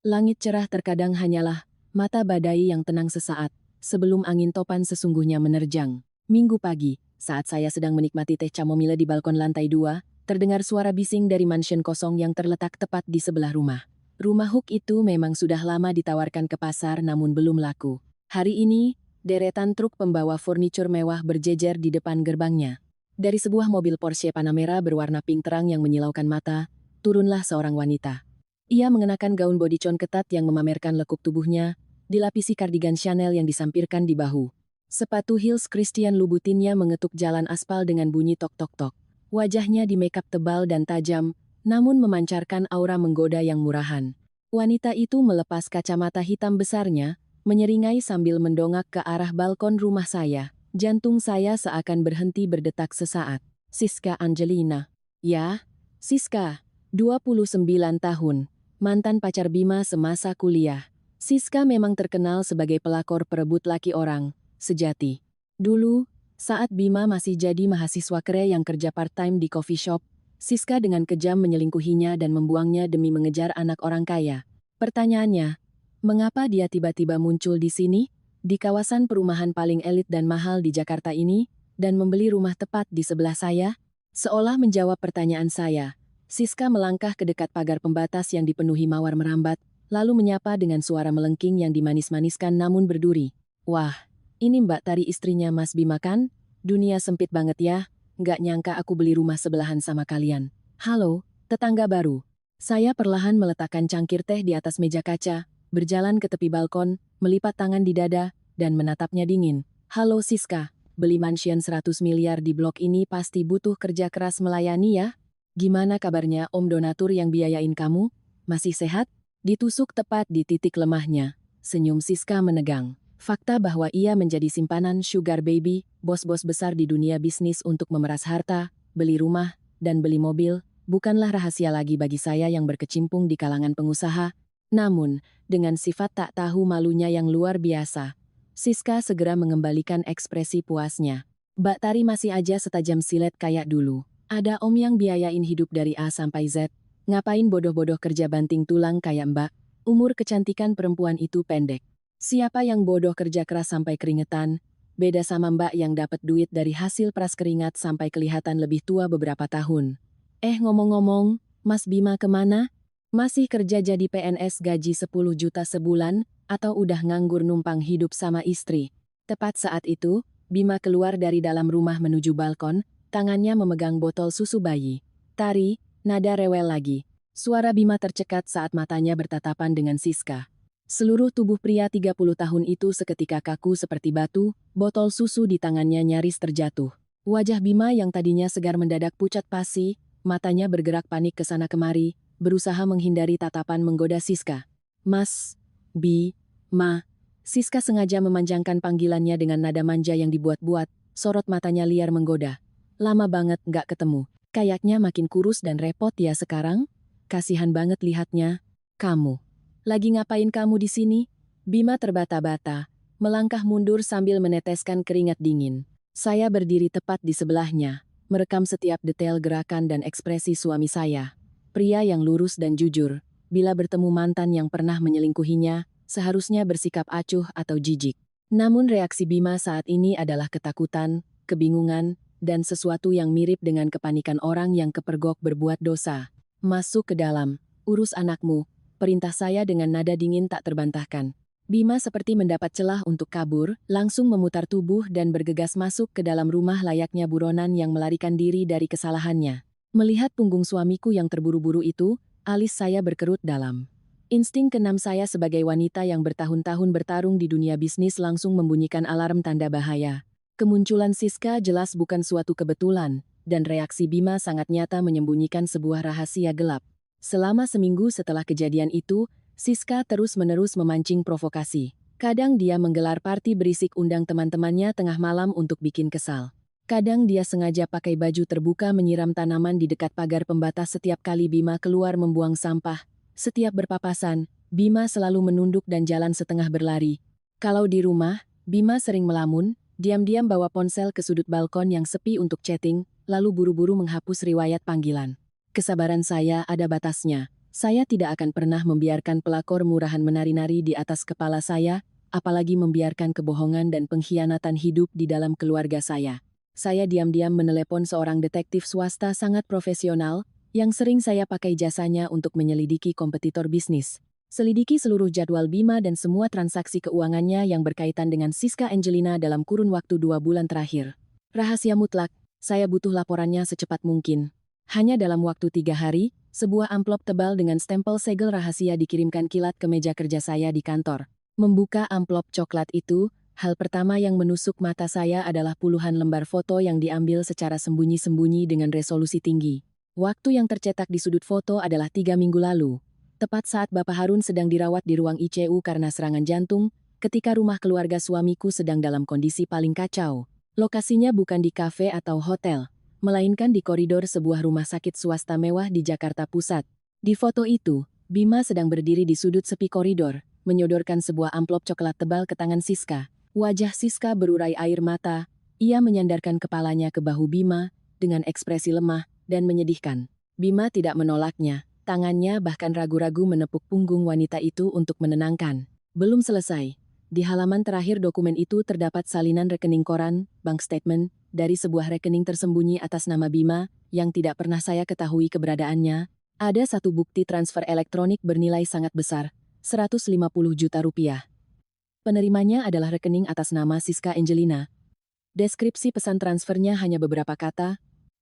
Langit cerah terkadang hanyalah mata badai yang tenang sesaat, sebelum angin topan sesungguhnya menerjang. Minggu pagi, saat saya sedang menikmati teh chamomile di balkon lantai 2, terdengar suara bising dari mansion kosong yang terletak tepat di sebelah rumah. Rumah Hook itu memang sudah lama ditawarkan ke pasar namun belum laku. Hari ini, deretan truk pembawa furnitur mewah berjejer di depan gerbangnya. Dari sebuah mobil Porsche Panamera berwarna pink terang yang menyilaukan mata, turunlah seorang wanita. Ia mengenakan gaun bodycon ketat yang memamerkan lekuk tubuhnya, dilapisi kardigan Chanel yang disampirkan di bahu. Sepatu heels Christian Louboutinnya mengetuk jalan aspal dengan bunyi tok-tok-tok. Wajahnya di makeup tebal dan tajam, namun memancarkan aura menggoda yang murahan. Wanita itu melepas kacamata hitam besarnya, menyeringai sambil mendongak ke arah balkon rumah saya. Jantung saya seakan berhenti berdetak sesaat. Siska Angelina. Ya, Siska, 29 tahun. Mantan pacar Bima semasa kuliah. Siska memang terkenal sebagai pelakor perebut laki orang, sejati. Dulu, saat Bima masih jadi mahasiswa kere yang kerja part-time di coffee shop, Siska dengan kejam menyelingkuhinya dan membuangnya demi mengejar anak orang kaya. Pertanyaannya, mengapa dia tiba-tiba muncul di sini, di kawasan perumahan paling elit dan mahal di Jakarta ini, dan membeli rumah tepat di sebelah saya? Seolah menjawab pertanyaan saya, Siska melangkah ke dekat pagar pembatas yang dipenuhi mawar merambat, lalu menyapa dengan suara melengking yang dimanis-maniskan namun berduri. Wah, ini Mbak Tari istrinya Mas Bima kan? Dunia sempit banget ya, nggak nyangka aku beli rumah sebelahan sama kalian. Halo, tetangga baru. Saya perlahan meletakkan cangkir teh di atas meja kaca, berjalan ke tepi balkon, melipat tangan di dada, dan menatapnya dingin. Halo Siska, beli mansion 100 miliar di blok ini pasti butuh kerja keras melayani ya? Gimana kabarnya Om Donatur yang biayain kamu? Masih sehat? Ditusuk tepat di titik lemahnya. Senyum Siska menegang. Fakta bahwa ia menjadi simpanan sugar baby, bos-bos besar di dunia bisnis untuk memeras harta, beli rumah, dan beli mobil, bukanlah rahasia lagi bagi saya yang berkecimpung di kalangan pengusaha. Namun, dengan sifat tak tahu malunya yang luar biasa, Siska segera mengembalikan ekspresi puasnya. Mbak Tari masih aja setajam silet kayak dulu. Ada om yang biayain hidup dari A sampai Z. Ngapain bodoh-bodoh kerja banting tulang kayak mbak? Umur kecantikan perempuan itu pendek. Siapa yang bodoh kerja keras sampai keringetan? Beda sama mbak yang dapat duit dari hasil peras keringat sampai kelihatan lebih tua beberapa tahun. Ngomong-ngomong, Mas Bima kemana? Masih kerja jadi PNS gaji 10 juta sebulan, atau udah nganggur numpang hidup sama istri? Tepat saat itu, Bima keluar dari dalam rumah menuju balkon, tangannya memegang botol susu bayi. Tari, nada rewel lagi. Suara Bima tercekat saat matanya bertatapan dengan Siska. Seluruh tubuh pria 30 tahun itu seketika kaku seperti batu, botol susu di tangannya nyaris terjatuh. Wajah Bima yang tadinya segar mendadak pucat pasi, matanya bergerak panik ke sana kemari, berusaha menghindari tatapan menggoda Siska. Mas, Ma. Siska sengaja memanjangkan panggilannya dengan nada manja yang dibuat-buat, sorot matanya liar menggoda. Lama banget nggak ketemu. Kayaknya makin kurus dan repot ya sekarang. Kasihan banget lihatnya. Kamu. Lagi ngapain kamu di sini? Bima terbata-bata, melangkah mundur sambil meneteskan keringat dingin. Saya berdiri tepat di sebelahnya, merekam setiap detail gerakan dan ekspresi suami saya. Pria yang lurus dan jujur, bila bertemu mantan yang pernah menyelingkuhinya, seharusnya bersikap acuh atau jijik. Namun reaksi Bima saat ini adalah ketakutan, kebingungan, dan sesuatu yang mirip dengan kepanikan orang yang kepergok berbuat dosa. Masuk ke dalam, urus anakmu, perintah saya dengan nada dingin tak terbantahkan. Bima seperti mendapat celah untuk kabur, langsung memutar tubuh dan bergegas masuk ke dalam rumah layaknya buronan yang melarikan diri dari kesalahannya. Melihat punggung suamiku yang terburu-buru itu, alis saya berkerut dalam. Insting keenam saya sebagai wanita yang bertahun-tahun bertarung di dunia bisnis langsung membunyikan alarm tanda bahaya. Kemunculan Siska jelas bukan suatu kebetulan, dan reaksi Bima sangat nyata menyembunyikan sebuah rahasia gelap. Selama seminggu setelah kejadian itu, Siska terus-menerus memancing provokasi. Kadang dia menggelar party berisik undang teman-temannya tengah malam untuk bikin kesal. Kadang dia sengaja pakai baju terbuka menyiram tanaman di dekat pagar pembatas setiap kali Bima keluar membuang sampah. Setiap berpapasan, Bima selalu menunduk dan jalan setengah berlari. Kalau di rumah, Bima sering melamun, diam-diam bawa ponsel ke sudut balkon yang sepi untuk chatting, lalu buru-buru menghapus riwayat panggilan. Kesabaran saya ada batasnya. Saya tidak akan pernah membiarkan pelakor murahan menari-nari di atas kepala saya, apalagi membiarkan kebohongan dan pengkhianatan hidup di dalam keluarga saya. Saya diam-diam menelepon seorang detektif swasta sangat profesional, yang sering saya pakai jasanya untuk menyelidiki kompetitor bisnis. Selidiki seluruh jadwal Bima dan semua transaksi keuangannya yang berkaitan dengan Siska Angelina dalam kurun waktu 2 bulan terakhir. Rahasia mutlak, saya butuh laporannya secepat mungkin. Hanya dalam waktu 3 hari, sebuah amplop tebal dengan stempel segel rahasia dikirimkan kilat ke meja kerja saya di kantor. Membuka amplop coklat itu, hal pertama yang menusuk mata saya adalah puluhan lembar foto yang diambil secara sembunyi-sembunyi dengan resolusi tinggi. Waktu yang tercetak di sudut foto adalah 3 minggu lalu. Tepat saat Bapak Harun sedang dirawat di ruang ICU karena serangan jantung, ketika rumah keluarga suamiku sedang dalam kondisi paling kacau. Lokasinya bukan di kafe atau hotel, melainkan di koridor sebuah rumah sakit swasta mewah di Jakarta Pusat. Di foto itu, Bima sedang berdiri di sudut sepi koridor, menyodorkan sebuah amplop coklat tebal ke tangan Siska. Wajah Siska berurai air mata, ia menyandarkan kepalanya ke bahu Bima, dengan ekspresi lemah dan menyedihkan. Bima tidak menolaknya, tangannya bahkan ragu-ragu menepuk punggung wanita itu untuk menenangkan. Belum selesai. Di halaman terakhir dokumen itu terdapat salinan rekening koran, bank statement, dari sebuah rekening tersembunyi atas nama Bima, yang tidak pernah saya ketahui keberadaannya. Ada satu bukti transfer elektronik bernilai sangat besar, 150 juta rupiah. Penerimanya adalah rekening atas nama Siska Angelina. Deskripsi pesan transfernya hanya beberapa kata.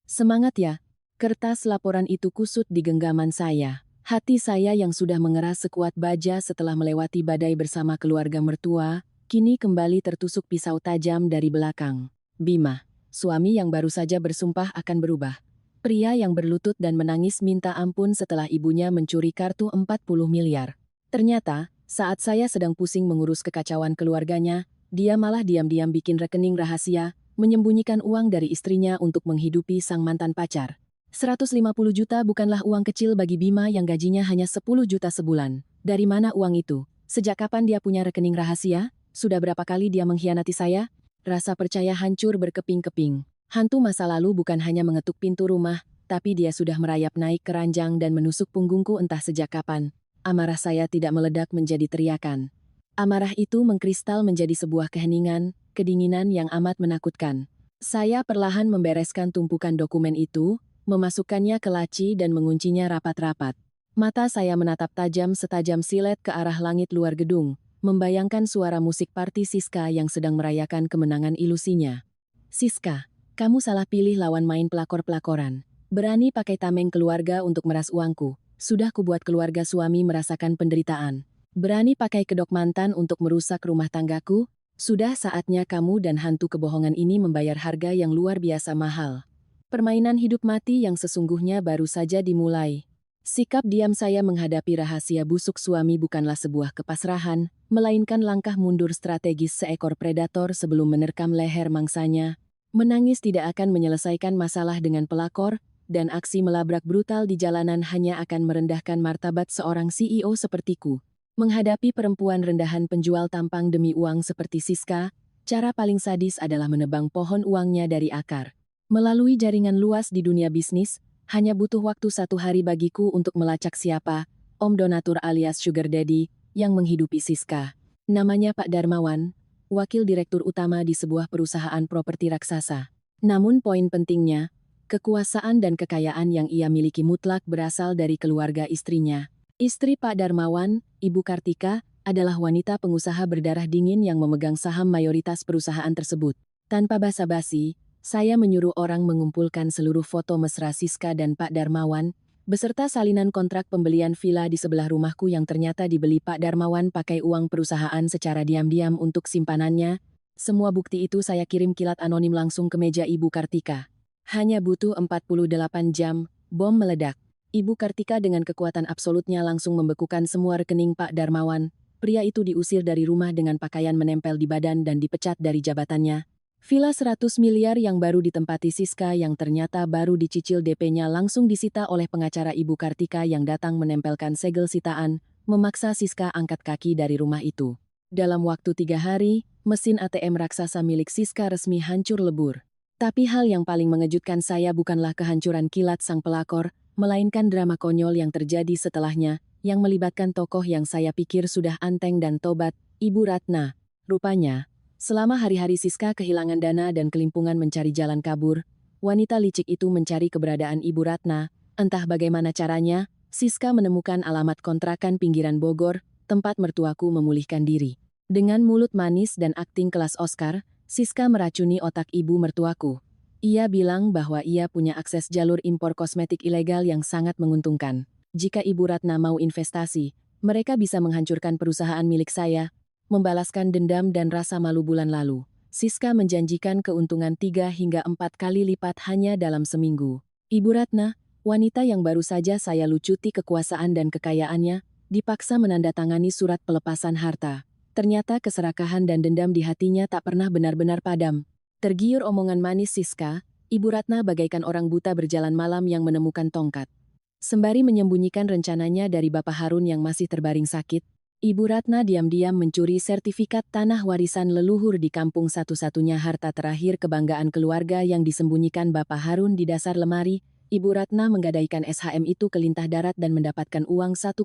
Semangat ya. Kertas laporan itu kusut di genggaman saya. Hati saya yang sudah mengeras sekuat baja setelah melewati badai bersama keluarga mertua, kini kembali tertusuk pisau tajam dari belakang. Bima, suami yang baru saja bersumpah akan berubah. Pria yang berlutut dan menangis minta ampun setelah ibunya mencuri kartu 40 miliar. Ternyata, saat saya sedang pusing mengurus kekacauan keluarganya, dia malah diam-diam bikin rekening rahasia, menyembunyikan uang dari istrinya untuk menghidupi sang mantan pacar. 150 juta bukanlah uang kecil bagi Bima yang gajinya hanya 10 juta sebulan. Dari mana uang itu? Sejak kapan dia punya rekening rahasia? Sudah berapa kali dia mengkhianati saya? Rasa percaya hancur berkeping-keping. Hantu masa lalu bukan hanya mengetuk pintu rumah, tapi dia sudah merayap naik ke ranjang dan menusuk punggungku entah sejak kapan. Amarah saya tidak meledak menjadi teriakan. Amarah itu mengkristal menjadi sebuah keheningan, kedinginan yang amat menakutkan. Saya perlahan membereskan tumpukan dokumen itu, memasukkannya ke laci dan menguncinya rapat-rapat. Mata saya menatap tajam setajam silet ke arah langit luar gedung, membayangkan suara musik party Siska yang sedang merayakan kemenangan ilusinya. Siska, kamu salah pilih lawan main pelakor-pelakoran. Berani pakai tameng keluarga untuk meras uangku. Sudah kubuat keluarga suami merasakan penderitaan. Berani pakai kedok mantan untuk merusak rumah tanggaku. Sudah saatnya kamu dan hantu kebohongan ini membayar harga yang luar biasa mahal. Permainan hidup mati yang sesungguhnya baru saja dimulai. Sikap diam saya menghadapi rahasia busuk suami bukanlah sebuah kepasrahan, melainkan langkah mundur strategis seekor predator sebelum menerkam leher mangsanya. Menangis tidak akan menyelesaikan masalah dengan pelakor, dan aksi melabrak brutal di jalanan hanya akan merendahkan martabat seorang CEO sepertiku. Menghadapi perempuan rendahan penjual tampang demi uang seperti Siska, cara paling sadis adalah menebang pohon uangnya dari akar. Melalui jaringan luas di dunia bisnis, hanya butuh waktu 1 hari bagiku untuk melacak siapa Om Donatur alias Sugar Daddy yang menghidupi Siska. Namanya Pak Darmawan, wakil direktur utama di sebuah perusahaan properti raksasa. Namun poin pentingnya, kekuasaan dan kekayaan yang ia miliki mutlak berasal dari keluarga istrinya. Istri Pak Darmawan, Ibu Kartika, adalah wanita pengusaha berdarah dingin yang memegang saham mayoritas perusahaan tersebut. Tanpa basa-basi, saya menyuruh orang mengumpulkan seluruh foto mesra Siska dan Pak Darmawan, beserta salinan kontrak pembelian villa di sebelah rumahku yang ternyata dibeli Pak Darmawan pakai uang perusahaan secara diam-diam untuk simpanannya. Semua bukti itu saya kirim kilat anonim langsung ke meja Ibu Kartika. Hanya butuh 48 jam, bom meledak. Ibu Kartika dengan kekuatan absolutnya langsung membekukan semua rekening Pak Darmawan. Pria itu diusir dari rumah dengan pakaian menempel di badan dan dipecat dari jabatannya. Villa 100 miliar yang baru ditempati Siska yang ternyata baru dicicil DP-nya langsung disita oleh pengacara Ibu Kartika yang datang menempelkan segel sitaan, memaksa Siska angkat kaki dari rumah itu. Dalam waktu 3 hari, mesin ATM raksasa milik Siska resmi hancur lebur. Tapi hal yang paling mengejutkan saya bukanlah kehancuran kilat sang pelakor, melainkan drama konyol yang terjadi setelahnya, yang melibatkan tokoh yang saya pikir sudah anteng dan tobat, Ibu Ratna. Rupanya, selama hari-hari Siska kehilangan dana dan kelimpungan mencari jalan kabur, wanita licik itu mencari keberadaan Ibu Ratna. Entah bagaimana caranya, Siska menemukan alamat kontrakan pinggiran Bogor, tempat mertuaku memulihkan diri. Dengan mulut manis dan akting kelas Oscar, Siska meracuni otak ibu mertuaku. Ia bilang bahwa ia punya akses jalur impor kosmetik ilegal yang sangat menguntungkan. Jika Ibu Ratna mau investasi, mereka bisa menghancurkan perusahaan milik saya, membalaskan dendam dan rasa malu bulan lalu. Siska menjanjikan keuntungan 3 hingga 4 kali lipat hanya dalam seminggu. Ibu Ratna, wanita yang baru saja saya lucuti kekuasaan dan kekayaannya, dipaksa menandatangani surat pelepasan harta. Ternyata keserakahan dan dendam di hatinya tak pernah benar-benar padam. Tergiur omongan manis Siska, Ibu Ratna bagaikan orang buta berjalan malam yang menemukan tongkat. Sembari menyembunyikan rencananya dari Bapak Harun yang masih terbaring sakit, Ibu Ratna diam-diam mencuri sertifikat tanah warisan leluhur di kampung satu-satunya harta terakhir kebanggaan keluarga yang disembunyikan Bapak Harun di dasar lemari. Ibu Ratna menggadaikan SHM itu ke lintah darat dan mendapatkan uang 1,5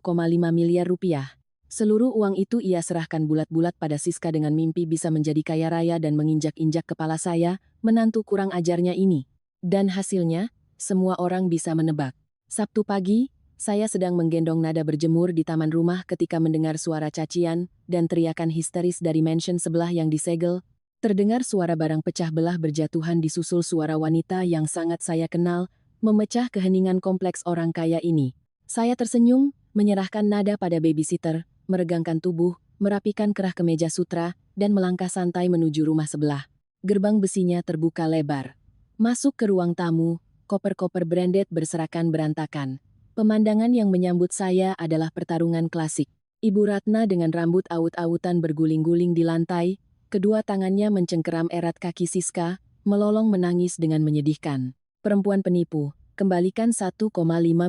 miliar rupiah. Seluruh uang itu ia serahkan bulat-bulat pada Siska dengan mimpi bisa menjadi kaya raya dan menginjak-injak kepala saya, menantu kurang ajarnya ini. Dan hasilnya, semua orang bisa menebak. Sabtu pagi, saya sedang menggendong Nada berjemur di taman rumah ketika mendengar suara cacian dan teriakan histeris dari mansion sebelah yang disegel. Terdengar suara barang pecah belah berjatuhan disusul suara wanita yang sangat saya kenal, memecah keheningan kompleks orang kaya ini. Saya tersenyum, menyerahkan Nada pada babysitter, meregangkan tubuh, merapikan kerah kemeja sutra, dan melangkah santai menuju rumah sebelah. Gerbang besinya terbuka lebar. Masuk ke ruang tamu, koper-koper branded berserakan berantakan. Pemandangan yang menyambut saya adalah pertarungan klasik. Ibu Ratna dengan rambut aut-autan berguling-guling di lantai, kedua tangannya mencengkeram erat kaki Siska, melolong menangis dengan menyedihkan. Perempuan penipu, kembalikan 1,5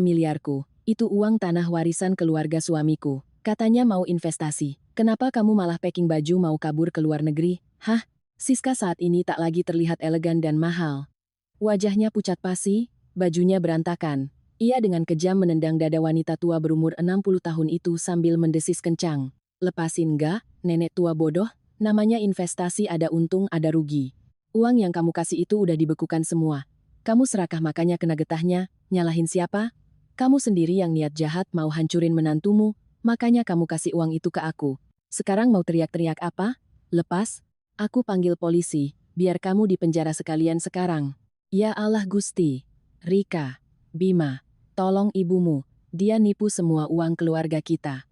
miliarku. Itu uang tanah warisan keluarga suamiku. Katanya mau investasi. Kenapa kamu malah packing baju mau kabur ke luar negeri? Hah? Siska saat ini tak lagi terlihat elegan dan mahal. Wajahnya pucat pasi, bajunya berantakan. Ia dengan kejam menendang dada wanita tua berumur 60 tahun itu sambil mendesis kencang. Lepasin gak, nenek tua bodoh? Namanya investasi ada untung ada rugi. Uang yang kamu kasih itu udah dibekukan semua. Kamu serakah makanya kena getahnya, nyalahin siapa? Kamu sendiri yang niat jahat mau hancurin menantumu. Makanya kamu kasih uang itu ke aku. Sekarang mau teriak-teriak apa? Lepas? Aku panggil polisi, biar kamu di penjara sekalian sekarang. Ya Allah Gusti. Rika, Bima, tolong ibumu, dia nipu semua uang keluarga kita.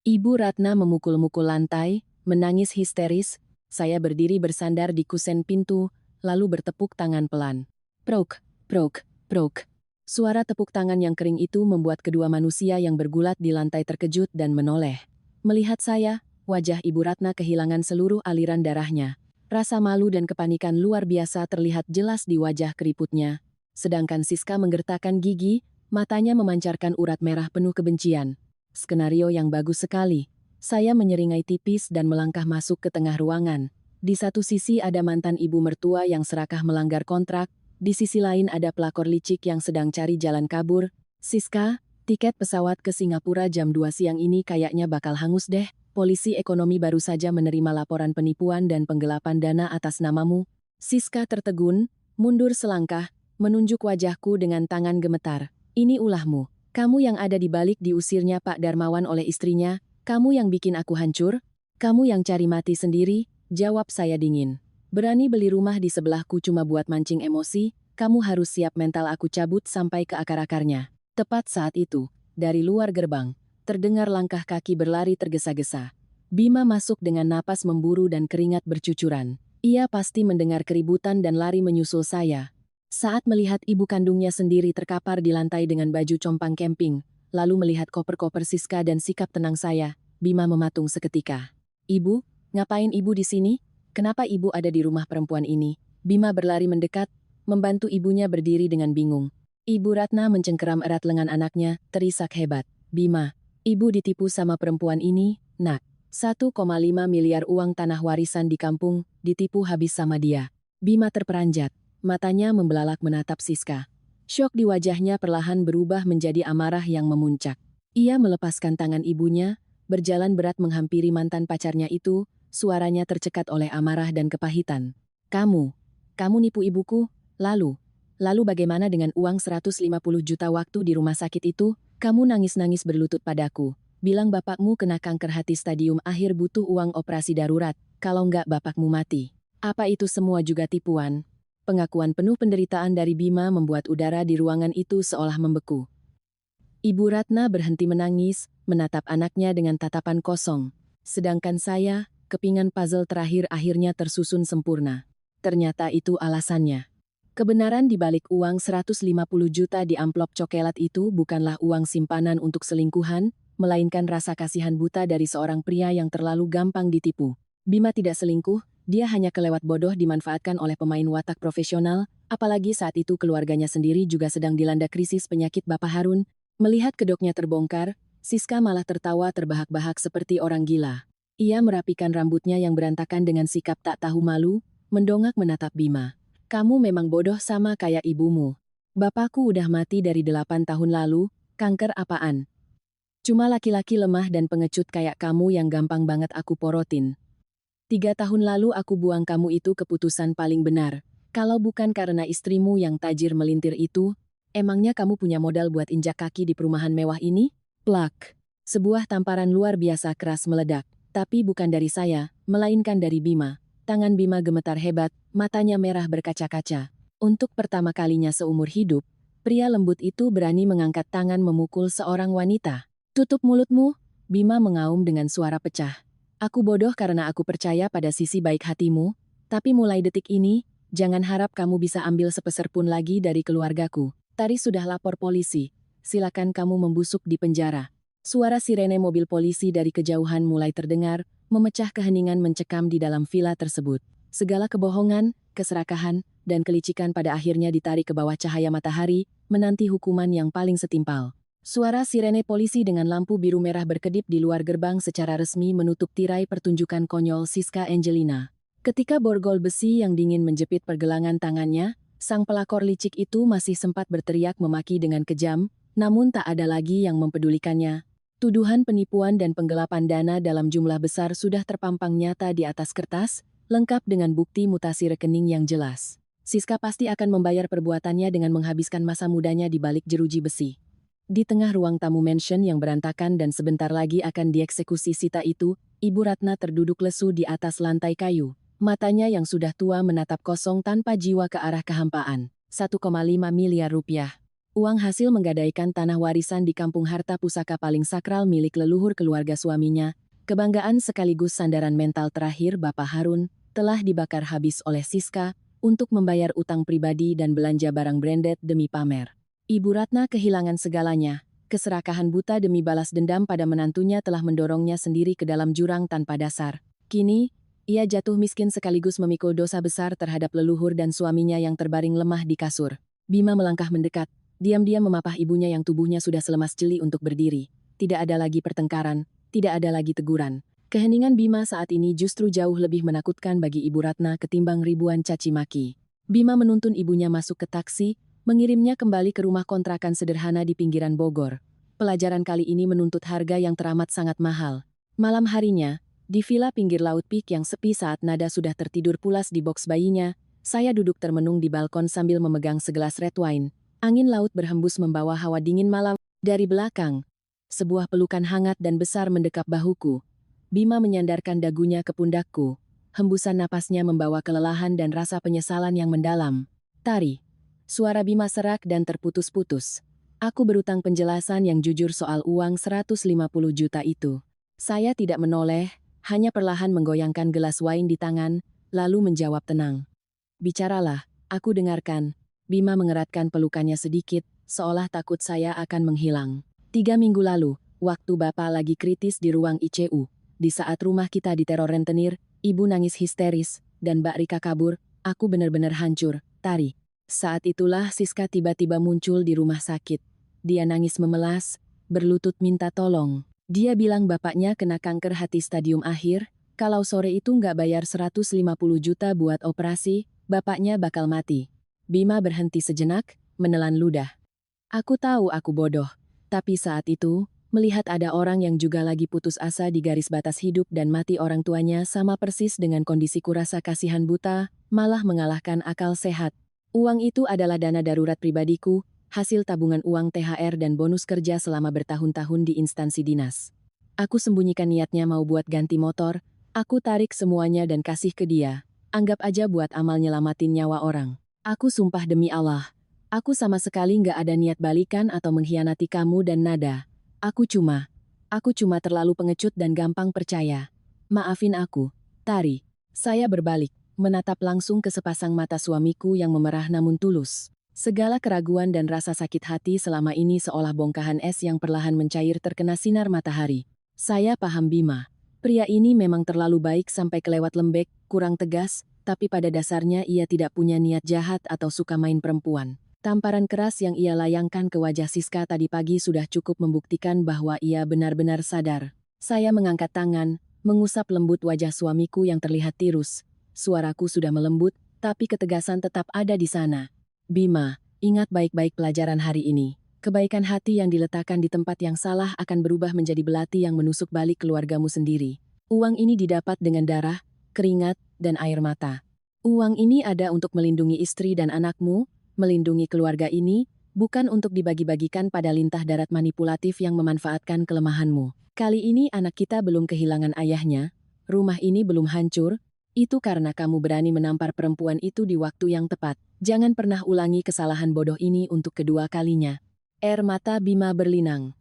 Ibu Ratna memukul-mukul lantai, menangis histeris. Saya berdiri bersandar di kusen pintu, lalu bertepuk tangan pelan. Prok, prok, prok. Suara tepuk tangan yang kering itu membuat kedua manusia yang bergulat di lantai terkejut dan menoleh. Melihat saya, wajah Ibu Ratna kehilangan seluruh aliran darahnya. Rasa malu dan kepanikan luar biasa terlihat jelas di wajah keriputnya. Sedangkan Siska menggertakkan gigi, matanya memancarkan urat merah penuh kebencian. Skenario yang bagus sekali. Saya menyeringai tipis dan melangkah masuk ke tengah ruangan. Di satu sisi ada mantan ibu mertua yang serakah melanggar kontrak, di sisi lain ada pelakor licik yang sedang cari jalan kabur. Siska, tiket pesawat ke Singapura jam 2 siang ini kayaknya bakal hangus deh. Polisi ekonomi baru saja menerima laporan penipuan dan penggelapan dana atas namamu. Siska tertegun, mundur selangkah, menunjuk wajahku dengan tangan gemetar. Ini ulahmu. Kamu yang ada di balik diusirnya Pak Darmawan oleh istrinya. Kamu yang bikin aku hancur? Kamu yang cari mati sendiri? Jawab saya dingin. Berani beli rumah di sebelahku cuma buat mancing emosi? Kamu harus siap mental aku cabut sampai ke akar-akarnya. Tepat saat itu, dari luar gerbang, terdengar langkah kaki berlari tergesa-gesa. Bima masuk dengan napas memburu dan keringat bercucuran. Ia pasti mendengar keributan dan lari menyusul saya. Saat melihat ibu kandungnya sendiri terkapar di lantai dengan baju compang camping, lalu melihat koper-koper Siska dan sikap tenang saya, Bima mematung seketika. Ibu, ngapain ibu di sini? Kenapa ibu ada di rumah perempuan ini? Bima berlari mendekat, membantu ibunya berdiri dengan bingung. Ibu Ratna mencengkeram erat lengan anaknya, terisak hebat. Bima, ibu ditipu sama perempuan ini, nak. 1,5 miliar uang tanah warisan di kampung, ditipu habis sama dia. Bima terperanjat, matanya membelalak menatap Siska. Syok di wajahnya perlahan berubah menjadi amarah yang memuncak. Ia melepaskan tangan ibunya, berjalan berat menghampiri mantan pacarnya itu, suaranya tercekat oleh amarah dan kepahitan. Kamu nipu ibuku? Lalu bagaimana dengan uang 150 juta waktu di rumah sakit itu? Kamu nangis-nangis berlutut padaku. Bilang bapakmu kena kanker hati stadium akhir butuh uang operasi darurat, kalau enggak bapakmu mati. Apa itu semua juga tipuan? Pengakuan penuh penderitaan dari Bima membuat udara di ruangan itu seolah membeku. Ibu Ratna berhenti menangis, menatap anaknya dengan tatapan kosong. Sedangkan saya, kepingan puzzle terakhir akhirnya tersusun sempurna. Ternyata itu alasannya. Kebenaran di balik uang 150 juta di amplop coklat itu bukanlah uang simpanan untuk selingkuhan, melainkan rasa kasihan buta dari seorang pria yang terlalu gampang ditipu. Bima tidak selingkuh, dia hanya kelewat bodoh dimanfaatkan oleh pemain watak profesional, apalagi saat itu keluarganya sendiri juga sedang dilanda krisis penyakit Bapak Harun. Melihat kedoknya terbongkar, Siska malah tertawa terbahak-bahak seperti orang gila. Ia merapikan rambutnya yang berantakan dengan sikap tak tahu malu, mendongak menatap Bima. Kamu memang bodoh sama kayak ibumu. Bapakku udah mati dari 8 tahun lalu, kanker apaan? Cuma laki-laki lemah dan pengecut kayak kamu yang gampang banget aku porotin. 3 tahun lalu aku buang kamu itu keputusan paling benar. Kalau bukan karena istrimu yang tajir melintir itu, emangnya kamu punya modal buat injak kaki di perumahan mewah ini? Plak. Sebuah tamparan luar biasa keras meledak. Tapi bukan dari saya, melainkan dari Bima. Tangan Bima gemetar hebat, matanya merah berkaca-kaca. Untuk pertama kalinya seumur hidup, pria lembut itu berani mengangkat tangan memukul seorang wanita. Tutup mulutmu, Bima mengaum dengan suara pecah. Aku bodoh karena aku percaya pada sisi baik hatimu, tapi mulai detik ini, jangan harap kamu bisa ambil sepeser pun lagi dari keluargaku. Tari sudah lapor polisi, silakan kamu membusuk di penjara. Suara sirene mobil polisi dari kejauhan mulai terdengar, memecah keheningan mencekam di dalam villa tersebut. Segala kebohongan, keserakahan, dan kelicikan pada akhirnya ditarik ke bawah cahaya matahari, menanti hukuman yang paling setimpal. Suara sirene polisi dengan lampu biru merah berkedip di luar gerbang secara resmi menutup tirai pertunjukan konyol Siska Angelina. Ketika borgol besi yang dingin menjepit pergelangan tangannya, sang pelakor licik itu masih sempat berteriak memaki dengan kejam, namun tak ada lagi yang mempedulikannya. Tuduhan penipuan dan penggelapan dana dalam jumlah besar sudah terpampang nyata di atas kertas, lengkap dengan bukti mutasi rekening yang jelas. Siska pasti akan membayar perbuatannya dengan menghabiskan masa mudanya di balik jeruji besi. Di tengah ruang tamu mansion yang berantakan dan sebentar lagi akan dieksekusi Sita itu, Ibu Ratna terduduk lesu di atas lantai kayu. Matanya yang sudah tua menatap kosong tanpa jiwa ke arah kehampaan. 1,5 miliar rupiah. Uang hasil menggadaikan tanah warisan di kampung harta pusaka paling sakral milik leluhur keluarga suaminya, kebanggaan sekaligus sandaran mental terakhir Bapak Harun, telah dibakar habis oleh Siska untuk membayar utang pribadi dan belanja barang branded demi pamer. Ibu Ratna kehilangan segalanya. Keserakahan buta demi balas dendam pada menantunya telah mendorongnya sendiri ke dalam jurang tanpa dasar. Kini, ia jatuh miskin sekaligus memikul dosa besar terhadap leluhur dan suaminya yang terbaring lemah di kasur. Bima melangkah mendekat, diam-diam memapah ibunya yang tubuhnya sudah selemas jeli untuk berdiri. Tidak ada lagi pertengkaran, Tidak ada lagi teguran. Keheningan Bima saat ini justru jauh lebih menakutkan bagi Ibu Ratna ketimbang ribuan caci maki. Bima menuntun ibunya masuk ke taksi, mengirimnya kembali ke rumah kontrakan sederhana di pinggiran Bogor. Pelajaran kali ini menuntut harga yang teramat sangat mahal. Malam harinya, di villa pinggir laut Peak yang sepi saat Nada sudah tertidur pulas di box bayinya, saya duduk termenung di balkon sambil memegang segelas red wine. Angin laut berhembus membawa hawa dingin malam. Dari belakang, sebuah pelukan hangat dan besar mendekap bahuku. Bima menyandarkan dagunya ke pundakku. Hembusan napasnya membawa kelelahan dan rasa penyesalan yang mendalam. Tari. Suara Bima serak dan terputus-putus. Aku berutang penjelasan yang jujur soal uang 150 juta itu. Saya tidak menoleh, hanya perlahan menggoyangkan gelas wine di tangan, lalu menjawab tenang. Bicaralah, aku dengarkan. Bima mengeratkan pelukannya sedikit, seolah takut saya akan menghilang. 3 minggu lalu, waktu Bapak lagi kritis di ruang ICU, di saat rumah kita diteror rentenir, Ibu nangis histeris, dan Mbak Rika kabur, aku benar-benar hancur, Tari. Saat itulah Siska tiba-tiba muncul di rumah sakit. Dia nangis memelas, berlutut minta tolong. Dia bilang bapaknya kena kanker hati stadium akhir, kalau sore itu nggak bayar 150 juta buat operasi, bapaknya bakal mati. Bima berhenti sejenak, menelan ludah. Aku tahu aku bodoh, tapi saat itu, melihat ada orang yang juga lagi putus asa di garis batas hidup dan mati orang tuanya sama persis dengan kondisiku rasa kasihan buta, malah mengalahkan akal sehat. Uang itu adalah dana darurat pribadiku, hasil tabungan uang THR dan bonus kerja selama bertahun-tahun di instansi dinas. Aku sembunyikan niatnya mau buat ganti motor, aku tarik semuanya dan kasih ke dia. Anggap aja buat amal nyelamatin nyawa orang. Aku sumpah demi Allah. Aku sama sekali nggak ada niat balikan atau mengkhianati kamu dan Nada. Aku cuma terlalu pengecut dan gampang percaya. Maafin aku, Tari. Saya berbalik, menatap langsung ke sepasang mata suamiku yang memerah namun tulus. Segala keraguan dan rasa sakit hati selama ini seolah bongkahan es yang perlahan mencair terkena sinar matahari. Saya paham Bima. Pria ini memang terlalu baik sampai kelewat lembek, kurang tegas, tapi pada dasarnya ia tidak punya niat jahat atau suka main perempuan. Tamparan keras yang ia layangkan ke wajah Siska tadi pagi sudah cukup membuktikan bahwa ia benar-benar sadar. Saya mengangkat tangan, mengusap lembut wajah suamiku yang terlihat tirus. Suaraku sudah melembut, tapi ketegasan tetap ada di sana. Bima, ingat baik-baik pelajaran hari ini. Kebaikan hati yang diletakkan di tempat yang salah akan berubah menjadi belati yang menusuk balik keluargamu sendiri. Uang ini didapat dengan darah, keringat, dan air mata. Uang ini ada untuk melindungi istri dan anakmu, melindungi keluarga ini, bukan untuk dibagi-bagikan pada lintah darat manipulatif yang memanfaatkan kelemahanmu. Kali ini anak kita belum kehilangan ayahnya, rumah ini belum hancur, itu karena kamu berani menampar perempuan itu di waktu yang tepat. Jangan pernah ulangi kesalahan bodoh ini untuk kedua kalinya. Air mata Bima berlinang.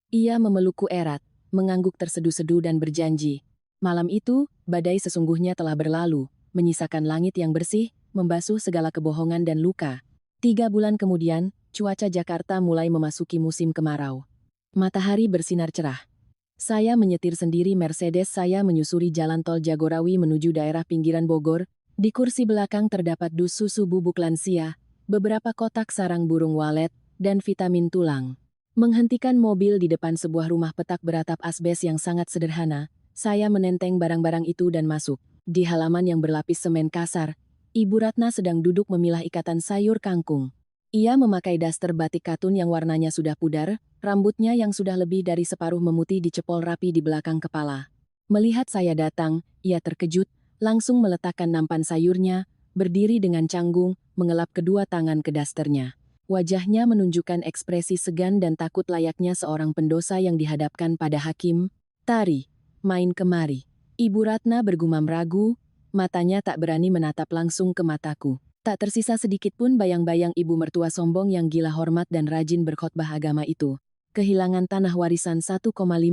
Ia memelukku erat, mengangguk terseduh-seduh dan berjanji. Malam itu, badai sesungguhnya telah berlalu, menyisakan langit yang bersih, membasuh segala kebohongan dan luka. 3 bulan kemudian, cuaca Jakarta mulai memasuki musim kemarau. Matahari bersinar cerah. Saya menyetir sendiri Mercedes saya menyusuri jalan tol Jagorawi menuju daerah pinggiran Bogor. Di kursi belakang terdapat dus susu bubuk lansia, beberapa kotak sarang burung walet, dan vitamin tulang. Menghentikan mobil di depan sebuah rumah petak beratap asbes yang sangat sederhana, saya menenteng barang-barang itu dan masuk. Di halaman yang berlapis semen kasar, Ibu Ratna sedang duduk memilah ikatan sayur kangkung. Ia memakai daster batik katun yang warnanya sudah pudar, rambutnya yang sudah lebih dari separuh memutih dicepol rapi di belakang kepala. Melihat saya datang, ia terkejut, langsung meletakkan nampan sayurnya, berdiri dengan canggung, mengelap kedua tangan ke dasternya. Wajahnya menunjukkan ekspresi segan dan takut layaknya seorang pendosa yang dihadapkan pada hakim. Tari, main kemari. Ibu Ratna bergumam ragu, matanya tak berani menatap langsung ke mataku. Tak tersisa sedikit pun bayang-bayang ibu mertua sombong yang gila hormat dan rajin berkhotbah agama itu. Kehilangan tanah warisan 1,5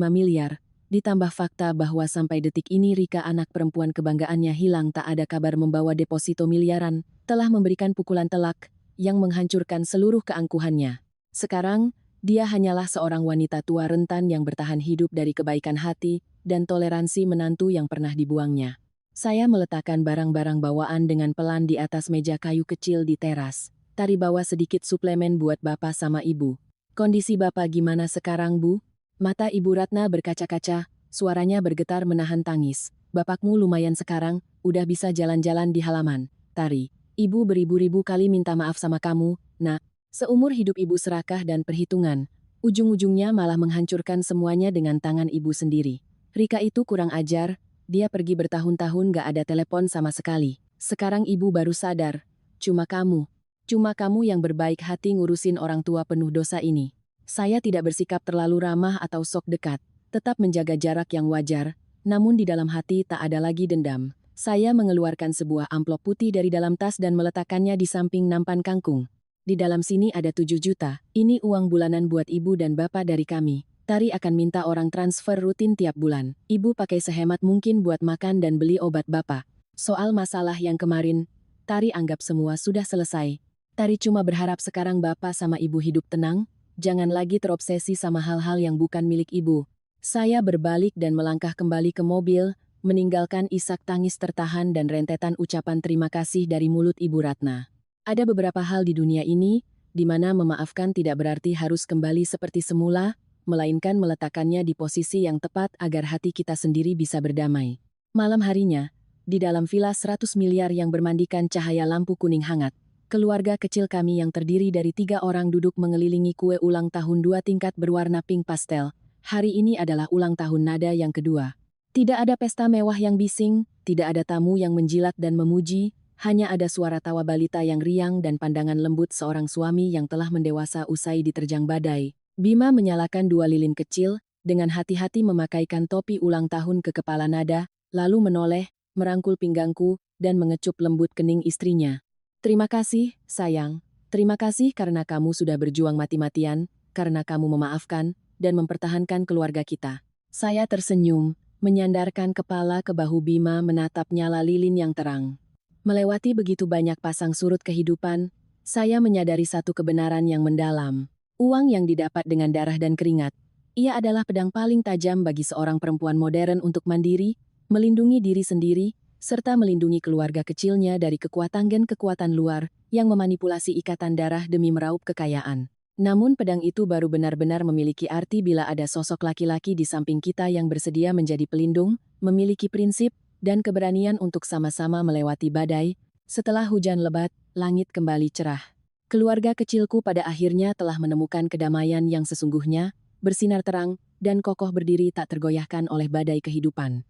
miliar, ditambah fakta bahwa sampai detik ini Rika anak perempuan kebanggaannya hilang tak ada kabar membawa deposito miliaran, telah memberikan pukulan telak yang menghancurkan seluruh keangkuhannya. Sekarang, dia hanyalah seorang wanita tua rentan yang bertahan hidup dari kebaikan hati dan toleransi menantu yang pernah dibuangnya. Saya meletakkan barang-barang bawaan dengan pelan di atas meja kayu kecil di teras. Tari bawa sedikit suplemen buat Bapak sama Ibu. Kondisi Bapak gimana sekarang, Bu? Mata Ibu Ratna berkaca-kaca, Suaranya bergetar menahan tangis. Bapakmu lumayan sekarang, udah bisa jalan-jalan di halaman. Tari, ibu beribu-ribu kali minta maaf sama kamu, nak. Seumur hidup ibu serakah dan perhitungan. Ujung-ujungnya malah menghancurkan semuanya dengan tangan ibu sendiri. Rika itu kurang ajar, dia pergi bertahun-tahun gak ada telepon sama sekali. Sekarang ibu baru sadar. Cuma kamu yang berbaik hati ngurusin orang tua penuh dosa ini. Saya tidak bersikap terlalu ramah atau sok dekat. Tetap menjaga jarak yang wajar, namun di dalam hati tak ada lagi dendam. Saya mengeluarkan sebuah amplop putih dari dalam tas dan meletakkannya di samping nampan kangkung. Di dalam sini ada 7 juta, ini uang bulanan buat ibu dan bapak dari kami. Tari akan minta orang transfer rutin tiap bulan. Ibu pakai sehemat mungkin buat makan dan beli obat bapak. Soal masalah yang kemarin, Tari anggap semua sudah selesai. Tari cuma berharap sekarang bapak sama ibu hidup tenang, jangan lagi terobsesi sama hal-hal yang bukan milik ibu. Saya berbalik dan melangkah kembali ke mobil, meninggalkan isak tangis tertahan dan rentetan ucapan terima kasih dari mulut Ibu Ratna. Ada beberapa hal di dunia ini, di mana memaafkan tidak berarti harus kembali seperti semula, melainkan meletakkannya di posisi yang tepat agar hati kita sendiri bisa berdamai. Malam harinya, di dalam villa 100 miliar yang bermandikan cahaya lampu kuning hangat, keluarga kecil kami yang terdiri dari 3 orang duduk mengelilingi kue ulang tahun 2 tingkat berwarna pink pastel. Hari ini adalah ulang tahun Nada yang kedua. Tidak ada pesta mewah yang bising, tidak ada tamu yang menjilat dan memuji, hanya ada suara tawa balita yang riang dan pandangan lembut seorang suami yang telah mendewasa usai diterjang badai. Bima menyalakan 2 lilin kecil, dengan hati-hati memakaikan topi ulang tahun ke kepala Nada, lalu menoleh, merangkul pinggangku, dan mengecup lembut kening istrinya. Terima kasih, sayang. Terima kasih karena kamu sudah berjuang mati-matian, karena kamu memaafkan, dan mempertahankan keluarga kita. Saya tersenyum, menyandarkan kepala ke bahu Bima menatap nyala lilin yang terang. Melewati begitu banyak pasang surut kehidupan, saya menyadari satu kebenaran yang mendalam. Uang yang didapat dengan darah dan keringat, ia adalah pedang paling tajam bagi seorang perempuan modern untuk mandiri, melindungi diri sendiri, serta melindungi keluarga kecilnya dari kekuatan luar yang memanipulasi ikatan darah demi meraup kekayaan. Namun pedang itu baru benar-benar memiliki arti bila ada sosok laki-laki di samping kita yang bersedia menjadi pelindung, memiliki prinsip, dan keberanian untuk sama-sama melewati badai. Setelah hujan lebat, langit kembali cerah. Keluarga kecilku pada akhirnya telah menemukan kedamaian yang sesungguhnya, bersinar terang, dan kokoh berdiri tak tergoyahkan oleh badai kehidupan.